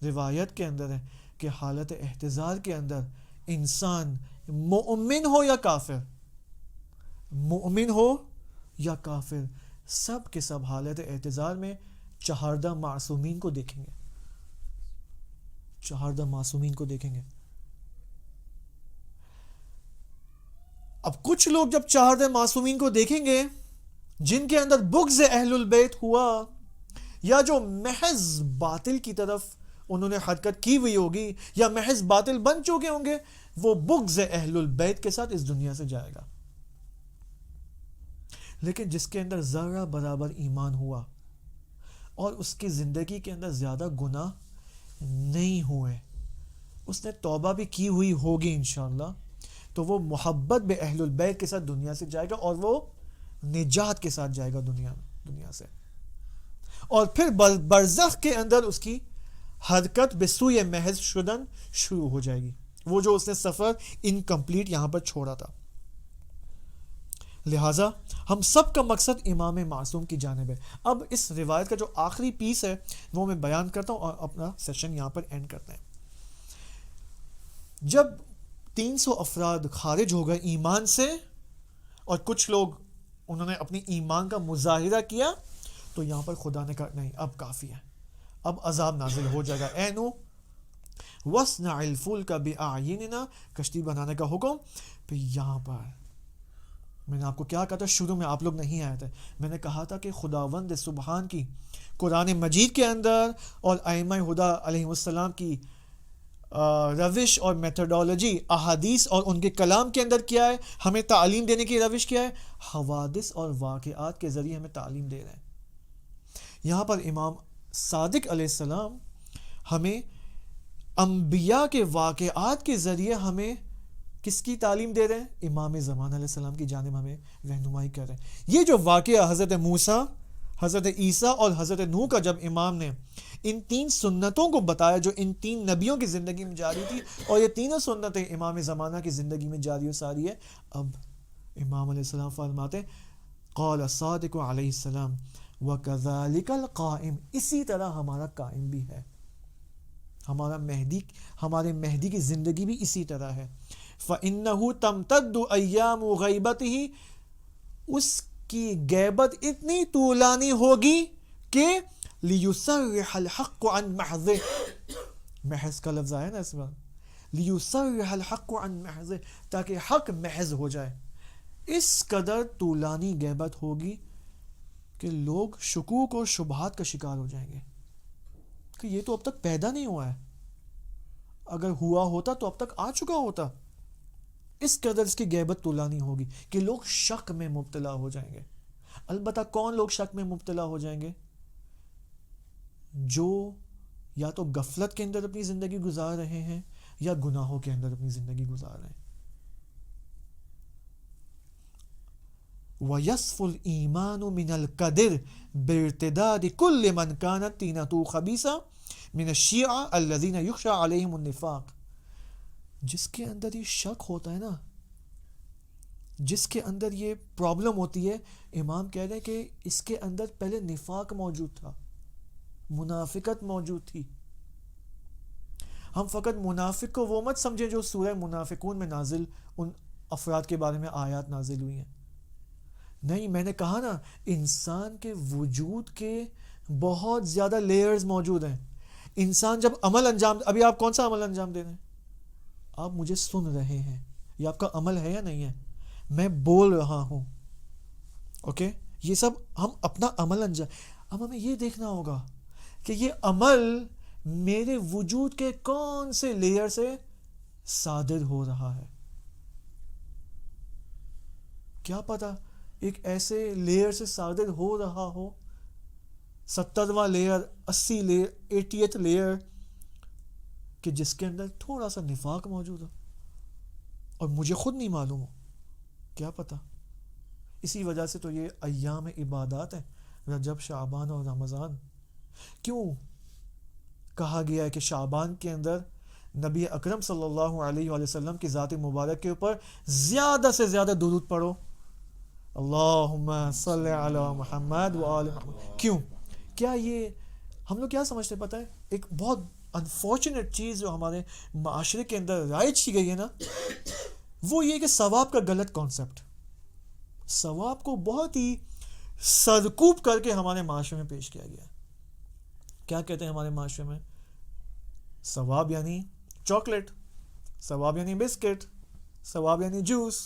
روایت کے اندر ہے کہ حالت احتضار کے اندر انسان مومن ہو یا کافر، مومن ہو یا کافر، سب کے سب حالت احتضار میں چہاردہ معصومین کو دیکھیں گے، چہاردہ معصومین کو دیکھیں گے. اب کچھ لوگ جب چہاردہ معصومین کو دیکھیں گے جن کے اندر بغض اہل البیت ہوا یا جو محض باطل کی طرف انہوں نے حرکت کی ہوئی ہوگی یا محض باطل بن چکے ہوں گے، وہ بغض اہل البیت کے ساتھ اس دنیا سے جائے گا. لیکن جس کے اندر ذرہ برابر ایمان ہوا اور اس کی زندگی کے اندر زیادہ گناہ نہیں ہوئے، اس نے توبہ بھی کی ہوئی ہوگی انشاءاللہ، تو وہ محبت بے اہل البیت کے ساتھ دنیا سے جائے گا اور وہ نجات کے ساتھ جائے گا دنیا سے. اور پھر برزخ کے اندر اس کی حرکت بسوئے محض شدن شروع ہو جائے گی، وہ جو اس نے سفر انکمپلیٹ یہاں پر چھوڑا تھا. لہٰذا ہم سب کا مقصد امام معصوم کی جانب ہے. اب اس روایت کا جو آخری پیس ہے وہ میں بیان کرتا ہوں اور اپنا سیشن یہاں پر اینڈ کرتے ہیں. جب 300 افراد خارج ہو گئے ایمان سے اور کچھ لوگ انہوں نے اپنی ایمان کا مظاہرہ کیا، تو یہاں پر خدا نے کہا نہیں، اب کافی ہے، اب عذاب نازل ہو جائے گا. اے نوح وَاصْنَعِ الْفُلْكَ بِأَعْيُنِنَا، کشتی بنانے کا حکم. پھر یہاں پر میں نے آپ کو کیا کہا تھا، شروع میں آپ لوگ نہیں آئے تھے، میں نے کہا تھا کہ خداوند سبحان کی قرآن مجید کے اندر اور ائمہ ہدیٰ علیہ السلام کی روش اور میتھڈالوجی احادیث اور ان کے کلام کے اندر کیا ہے، ہمیں تعلیم دینے کی روش کیا ہے، حوادث اور واقعات کے ذریعے ہمیں تعلیم دے رہے ہیں. یہاں پر امام صادق علیہ السلام ہمیں انبیاء کے واقعات کے ذریعے ہمیں کس کی تعلیم دے رہے ہیں؟ امام زمانہ علیہ السلام کی جانب ہمیں رہنمائی کر رہے ہیں. یہ جو واقعہ حضرت موسیٰ حضرت عیسیٰ اور حضرت نوح کا جب امام نے ان 3 سنتوں کو بتایا جو ان 3 نبیوں کی زندگی میں جاری تھی، اور یہ تینوں سنتیں امام زمانہ کی زندگی میں جاری و ساری ہے، اب امام علیہ السلام فرماتے قال صادق علیہ السلام وَكَذَلِكَ الْقَائِمِ، اسی طرح ہمارا قائم بھی ہے، ہمارے مہدی کی زندگی بھی اسی طرح ہے۔ فَإِنَّهُ تَمْتَدُّ أَيَّامُ غَيْبَتِهِ، اس کی غیبت اتنی طولانی ہوگی کہ لِيُصَرِّحَ الْحَقُّ عَنْ مَحْضِهِ، محض کا لفظ آیا نا اس بار، لِيُصَرِّحَ الْحَقُّ عَنْ مَحْضِهِ، تاکہ حق محض ہو جائے۔ اس قدر طولانی غیبت ہوگی کہ لوگ شکوک اور شبہات کا شکار ہو جائیں گے کہ یہ تو اب تک پیدا نہیں ہوا ہے، اگر ہوا ہوتا تو اب تک آ چکا ہوتا۔ اس قدر اس کی غیبت طولانی ہوگی کہ لوگ شک میں مبتلا ہو جائیں گے۔ البتہ کون لوگ شک میں مبتلا ہو جائیں گے؟ جو یا تو غفلت کے اندر اپنی زندگی گزار رہے ہیں یا گناہوں کے اندر اپنی زندگی گزار رہے ہیں۔ وَيَصْفُ الْإِيمَانُ مِنَ الْقَدْرِ بِارْتِدَادِ كُلِّ مَنْ كَانَتْ طِينَتُهُ خَبِيثَةً مِنَ الشِّيَعَةِ الَّذِينَ يُخْشَى عَلَيْهِمُ النِّفَاقُ، جس کے اندر یہ شک ہوتا ہے نا، جس کے اندر یہ پرابلم ہوتی ہے، امام کہہ رہے ہیں کہ اس کے اندر پہلے نفاق موجود تھا، منافقت موجود تھی۔ ہم فقط منافق کو وہ مت سمجھیں جو سورہ منافقون میں نازل ان افراد کے بارے میں آیات نازل ہوئی ہیں، نہیں، میں نے کہا نا انسان کے وجود کے بہت زیادہ لیئرز موجود ہیں۔ انسان جب عمل انجام، ابھی آپ کون سا عمل انجام دے رہے ہیں؟ آپ مجھے سن رہے ہیں، یہ آپ کا عمل ہے یا نہیں ہے؟ میں بول رہا ہوں، اوکے، یہ سب ہم اپنا عمل انجام، اب ہمیں یہ دیکھنا ہوگا کہ یہ عمل میرے وجود کے کون سے لیئر سے صادر ہو رہا ہے۔ کیا پتا ایک ایسے لیئر سے صادر ہو رہا ہو، 70واں لیئر، 80 لیئر، 80th لیئر، کہ جس کے اندر تھوڑا سا نفاق موجود ہو اور مجھے خود نہیں معلوم ہو، کیا پتا۔ اسی وجہ سے تو یہ ایام عبادات ہیں، رجب، شعبان اور رمضان۔ کیوں کہا گیا ہے کہ شعبان کے اندر نبی اکرم صلی اللہ علیہ وآلہ وسلم کی ذات مبارک کے اوپر زیادہ سے زیادہ درود پڑھو، اللہم صلی علی محمد وآل محمد۔ کیوں؟ کیا یہ ہم لوگ کیا سمجھتے پتہ ہے؟ ایک بہت انفارچونیٹ چیز جو ہمارے معاشرے کے اندر رائج کی گئی ہے نا، وہ یہ کہ ثواب کا غلط کانسیپٹ، ثواب کو بہت ہی سرکوب کر کے ہمارے معاشرے میں پیش کیا گیا ہے۔ کیا کہتے ہیں ہمارے معاشرے میں؟ ثواب یعنی چاکلیٹ، ثواب یعنی بسکٹ، ثواب یعنی جوس۔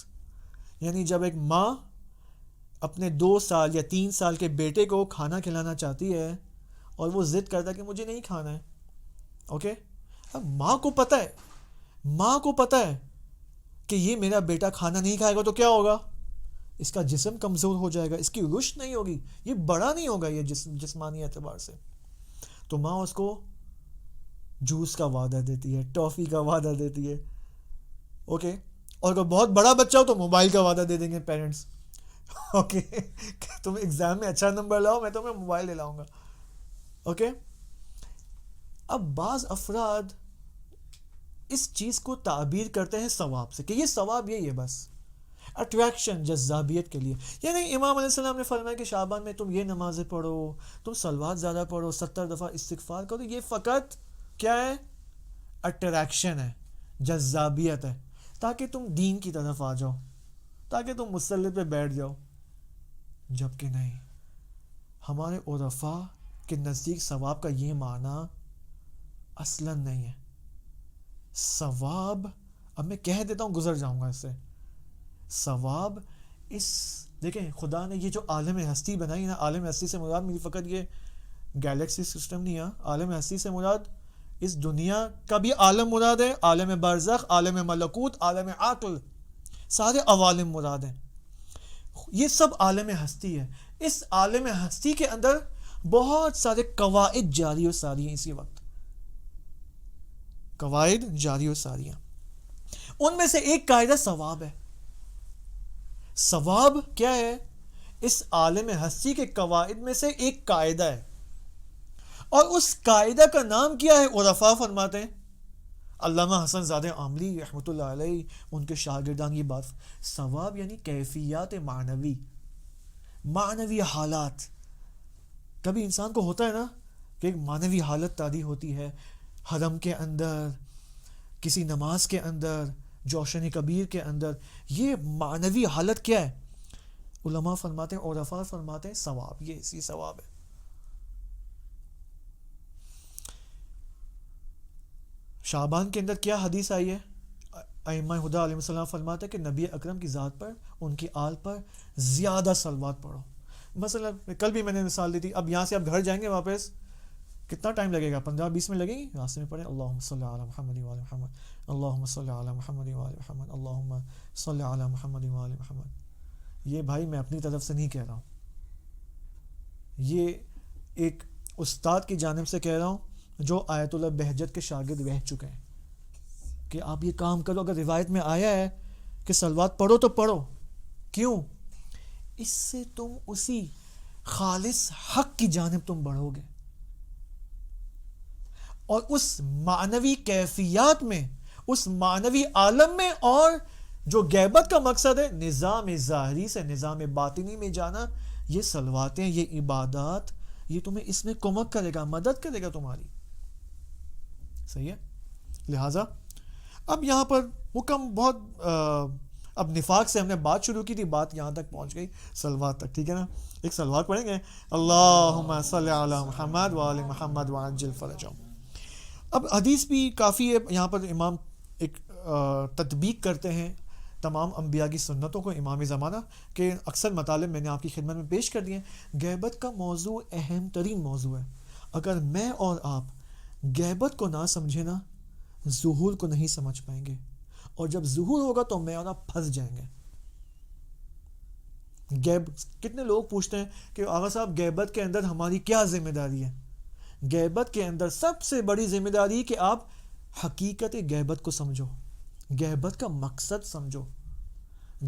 یعنی جب ایک ماں اپنے 2 سال یا 3 سال کے بیٹے کو کھانا کھلانا چاہتی ہے اور وہ ضد کرتا ہے کہ مجھے نہیں کھانا ہے، اوکے، اب ماں کو پتہ ہے کہ یہ میرا بیٹا کھانا نہیں کھائے گا تو کیا ہوگا؟ اس کا جسم کمزور ہو جائے گا، اس کی رشد نہیں ہوگی، یہ بڑا نہیں ہوگا، یہ جسمانی اعتبار سے۔ تو ماں اس کو جوس کا وعدہ دیتی ہے، ٹافی کا وعدہ دیتی ہے، اوکے، اور اگر بہت بڑا بچہ ہو تو موبائل کا وعدہ دے دیں گے پیرنٹس، اوکے، تم ایگزام میں اچھا نمبر لاؤ میں تمہیں موبائل دے لاؤں گا، اوکے۔ اب بعض افراد اس چیز کو تعبیر کرتے ہیں ثواب سے کہ یہ ثواب یہی ہے، بس اٹریکشن، جذابیت کے لیے۔ یعنی امام علیہ السلام نے فرمایا کہ شعبان میں تم یہ نمازیں پڑھو، تم صلوات زیادہ پڑھو، 70 دفعہ استغفار کرو، یہ فقط کیا ہے؟ اٹریکشن ہے، جذابیت ہے، تاکہ تم دین کی طرف آ جاؤ، تاکہ تم مسلط پہ بیٹھ جاؤ۔ جبکہ نہیں، ہمارے عرفاء کے نزدیک ثواب کا یہ معنی اصلاً نہیں ہے۔ ثواب، اب میں کہہ دیتا ہوں، گزر جاؤں گا اس سے۔ ثواب دیکھیں، خدا نے یہ جو عالم ہستی بنائی نا، عالم ہستی سے مراد میری فقط یہ گیلیکسی سسٹم نہیں ہے، عالم ہستی سے مراد اس دنیا کا بھی عالم مراد ہے، عالم برزخ، عالم ملکوت، عالم عقل، سارے عوالم مراد ہیں، یہ سب عالم ہستی ہے۔ اس عالم ہستی کے اندر بہت سارے قواعد جاری و ساری ہیں، اسی وقت قواعد جاری و ساری ہیں۔ ان میں سے ایک قاعدہ ثواب ہے۔ ثواب کیا ہے؟ اس عالم ہستی کے قواعد میں سے ایک قاعدہ ہے، اور اس قاعدہ کا نام کیا ہے؟ عرفا فرماتے ہیں علامہ حسن زادہ عاملی رحمۃ اللہ علیہ، ان کے شاگردان یہ بات، ثواب یعنی کیفیات معنوی، معنوی حالات. کبھی انسان کو ہوتا ہے نا کہ ایک معنوی حالت تاری ہوتی ہے، حرم کے اندر، کسی نماز کے اندر، جوشن کبیر کے اندر، یہ معنوی حالت کیا ہے؟ علماء فرماتے ہیں، عرفاء فرماتے ہیں ثواب، یہ اسی ثواب ہے. شعبان کے اندر کیا حدیث آئی ہے؟ ائمہ ہدا علیہ السلام فرماتے ہیں کہ نبی اکرم کی ذات پر، ان کی آل پر زیادہ صلوات پڑھو. مثلا کل بھی میں نے مثال دی تھی، اب یہاں سے آپ گھر جائیں گے واپس، کتنا ٹائم لگے گا؟ 15-20 منٹ لگیں گے. راستے میں پڑھیں اللہم صلی علی محمد و علی محمد، اللہم صلی علی محمد و علی محمد، اللہم صلی علی محمد و علی محمد. یہ بھائی میں اپنی طرف سے نہیں کہہ رہا ہوں، یہ ایک استاد کی جانب سے کہہ رہا ہوں جو آیت اللہ بہجت کے شاگرد رہ چکے ہیں، کہ آپ یہ کام کرو. اگر روایت میں آیا ہے کہ صلوات پڑھو تو پڑھو. کیوں؟ اس سے تم اسی خالص حق کی جانب تم بڑھو گے، اور اس معنوی کیفیات میں، اس معنوی عالم میں. اور جو غیبت کا مقصد ہے نظام ظاہری سے نظام باطنی میں جانا، یہ صلواتیں، یہ عبادات، یہ تمہیں اس میں کمک کرے گا، مدد کرے گا تمہاری. صحیح ہے؟ لہٰذا اب یہاں پر حکم بہت، اب نفاق سے ہم نے بات شروع کی تھی، بات یہاں تک پہنچ گئی صلوات تک. ٹھیک ہے نا؟ ایک صلوات پڑھیں گے، اللہم صلی علی محمد و علی محمد وعجل فرجہم. اب حدیث بھی کافی ہے، یہاں پر امام ایک تطبیق کرتے ہیں تمام انبیاء کی سنتوں کو، امام زمانہ کے اکثر مطالب میں نے آپ کی خدمت میں پیش کر دیے ہیں. غیبت کا موضوع اہم ترین موضوع ہے. اگر میں اور آپ غیبت کو نہ سمجھیں نا، ظہور کو نہیں سمجھ پائیں گے، اور جب ظہور ہوگا تو میں اور آپ پھنس جائیں گے. کتنے لوگ پوچھتے ہیں کہ آغا صاحب غیبت کے اندر ہماری کیا ذمہ داری ہے؟ غیبت کے اندر سب سے بڑی ذمہ داری کہ آپ حقیقت غیبت کو سمجھو، غیبت کا مقصد سمجھو.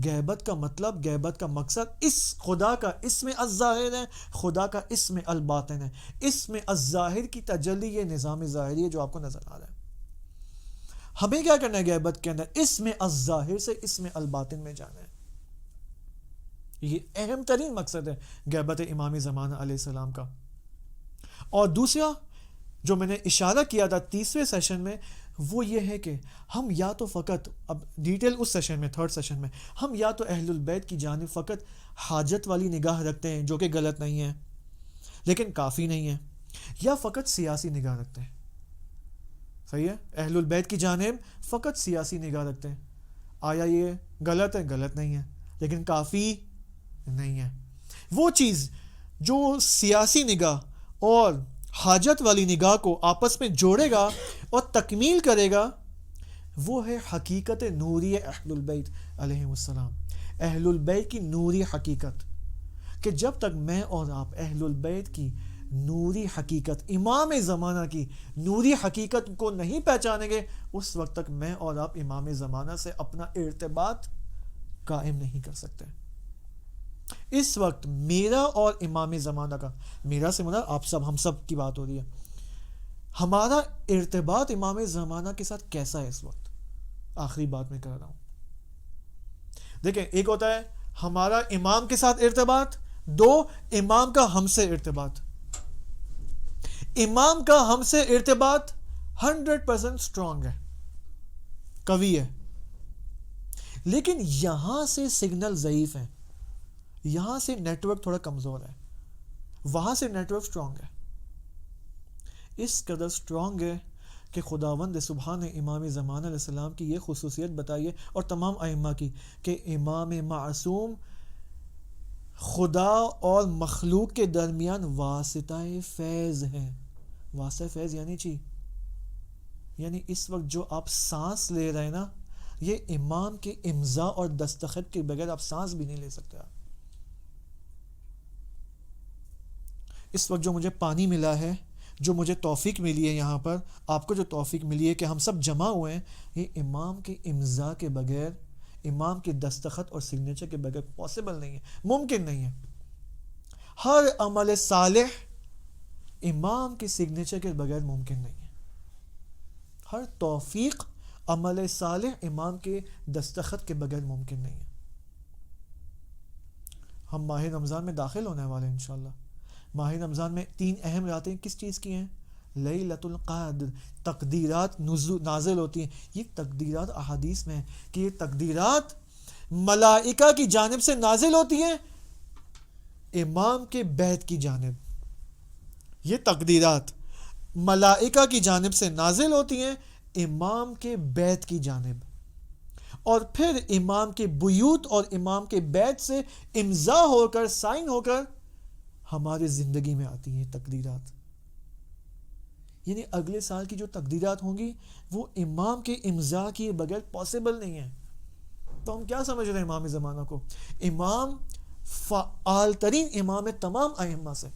غیبت کا مطلب، غیبت کا مقصد اس خدا کا اسم الظاہر ہے، خدا کا اسم الباطن ہے. اسم الظاہر کی تجلی یہ نظام ظاہری ہے جو آپ کو نظر آ رہا ہے. ہمیں کیا کرنا ہے غیبت کے اندر؟ اسم الظاہر سے اسم الباطن میں جانا ہے. یہ اہم ترین مقصد ہے غیبت امام زمانہ علیہ السلام کا. اور دوسرا جو میں نے اشارہ کیا تھا تیسرے سیشن میں، وہ یہ ہے کہ ہم یا تو فقط، اب ڈیٹیل اس سیشن میں، تھرڈ سیشن میں، ہم یا تو اہل البیت کی جانب فقط حاجت والی نگاہ رکھتے ہیں، جو کہ غلط نہیں ہے لیکن کافی نہیں ہے، یا فقط سیاسی نگاہ رکھتے ہیں. صحیح ہے؟ اہل البیت کی جانب فقط سیاسی نگاہ رکھتے ہیں. آیا یہ غلط ہے؟ غلط نہیں ہے لیکن کافی نہیں ہے. وہ چیز جو سیاسی نگاہ اور حاجت والی نگاہ کو آپس میں جوڑے گا اور تکمیل کرے گا، وہ ہے حقیقت نوری اہل البیت علیہ السلام، اہل البیت کی نوری حقیقت. کہ جب تک میں اور آپ اہل البیت کی نوری حقیقت، امام زمانہ کی نوری حقیقت کو نہیں پہچانیں گے، اس وقت تک میں اور آپ امام زمانہ سے اپنا ارتباط قائم نہیں کر سکتے. اس وقت میرا اور امام زمانہ کا، میرا سے مراد آپ سب، ہم سب کی بات ہو رہی ہے، ہمارا ارتباط امام زمانہ کے ساتھ کیسا ہے اس وقت؟ آخری بات میں کر رہا ہوں. دیکھیں، ایک ہوتا ہے ہمارا امام کے ساتھ ارتباط، دو امام کا ہم سے ارتباط. امام کا ہم سے ارتباط 100% اسٹرانگ ہے، قوی ہے، لیکن یہاں سے سگنل ضعیف ہے، یہاں سے نیٹ ورک تھوڑا کمزور ہے، وہاں سے نیٹ ورک اسٹرانگ ہے. اس قدر اسٹرانگ ہے کہ خداوند سبحان نے امام زمانہ علیہ السلام کی یہ خصوصیت بتائی ہے، اور تمام ائمہ کی، کہ امام معصوم خدا اور مخلوق کے درمیان واسطہ فیض ہیں. واسطہ فیض یعنی اس وقت جو آپ سانس لے رہے ہیں نا، یہ امام کے امضاء اور دستخط کے بغیر آپ سانس بھی نہیں لے سکتے. اس وقت جو مجھے پانی ملا ہے، جو مجھے توفیق ملی ہے، یہاں پر آپ کو جو توفیق ملی ہے کہ ہم سب جمع ہوئے ہیں، یہ امام کے امضاء کے بغیر، امام کے دستخط اور سگنیچر کے بغیر پاسبل نہیں ہے، ممکن نہیں ہے. ہر عمل صالح امام کے سگنیچر کے بغیر ممکن نہیں ہے. ہر توفیق عمل صالح امام کے دستخط کے بغیر ممکن نہیں ہے. ہم ماہ رمضان میں داخل ہونے والے ہیں انشاءاللہ. ماہ رمضان میں 3 اہم راتیں کس چیز کی ہیں؟ لیلۃ القدر. تقدیرات نازل ہوتی ہیں. یہ تقدیرات احادیث میں ہیں کہ یہ تقدیرات ملائکہ کی جانب سے نازل ہوتی ہیں امام کے بیت کی جانب. یہ تقدیرات ملائکہ کی جانب سے نازل ہوتی ہیں امام کے بیت کی جانب، اور پھر امام کے بیوت اور امام کے بیت سے امضا ہو کر، سائن ہو کر ہمارے زندگی میں آتی ہیں تقدیرات. یعنی اگلے سال کی جو تقدیرات ہوں گی وہ امام کے امضا کے بغیر پاسبل نہیں ہے. تو ہم کیا سمجھ رہے ہیں امام زمانہ کو؟ امام فعال ترین امام ہے تمام ائمہ سے،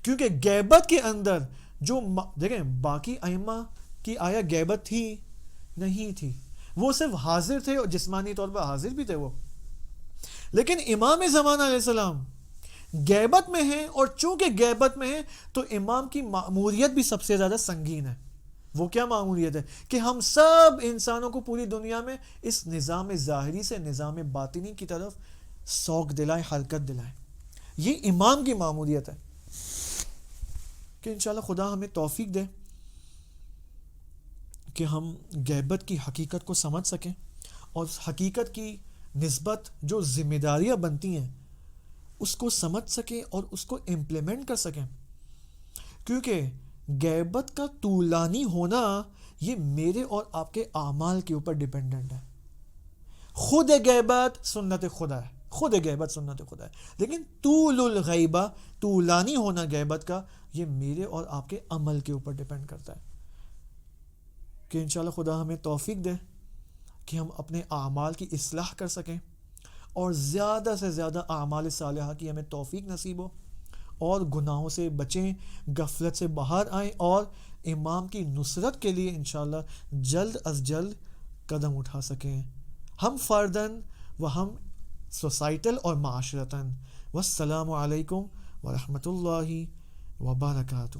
کیونکہ غیبت کے اندر جو دیکھیں باقی ائمہ کی آیا غیبت تھی نہیں تھی، وہ صرف حاضر تھے اور جسمانی طور پر حاضر بھی تھے وہ، لیکن امام زمانہ علیہ السلام غیبت میں ہیں، اور چونکہ غیبت میں ہیں تو امام کی مأموریت بھی سب سے زیادہ سنگین ہے. وہ کیا مأموریت ہے؟ کہ ہم سب انسانوں کو پوری دنیا میں اس نظام ظاہری سے نظام باطنی کی طرف سوق دلائیں، حرکت دلائیں. یہ امام کی مأموریت ہے کہ انشاءاللہ خدا ہمیں توفیق دے کہ ہم غیبت کی حقیقت کو سمجھ سکیں اور حقیقت کی نسبت جو ذمہ داریاں بنتی ہیں اس کو سمجھ سکیں اور اس کو امپلیمنٹ کر سکیں. کیونکہ غیبت کا طولانی ہونا یہ میرے اور آپ کے اعمال کے اوپر ڈیپینڈنٹ ہے. خود غیبت سنت خدا ہے، خود غیبت سنت خدا ہے، لیکن طول الغیبہ، طولانی ہونا غیبت کا، یہ میرے اور آپ کے عمل کے اوپر ڈیپینڈ کرتا ہے. کہ انشاءاللہ خدا ہمیں توفیق دے کہ ہم اپنے اعمال کی اصلاح کر سکیں اور زیادہ سے زیادہ اعمال صالحہ کی ہمیں توفیق نصیب ہو، اور گناہوں سے بچیں، غفلت سے باہر آئیں، اور امام کی نصرت کے لیے انشاءاللہ جلد از جلد قدم اٹھا سکیں، ہم فرداً و ہم سوسائٹل اور معاشرتاً. والسلام علیکم ورحمۃ اللہ وبرکاتہ.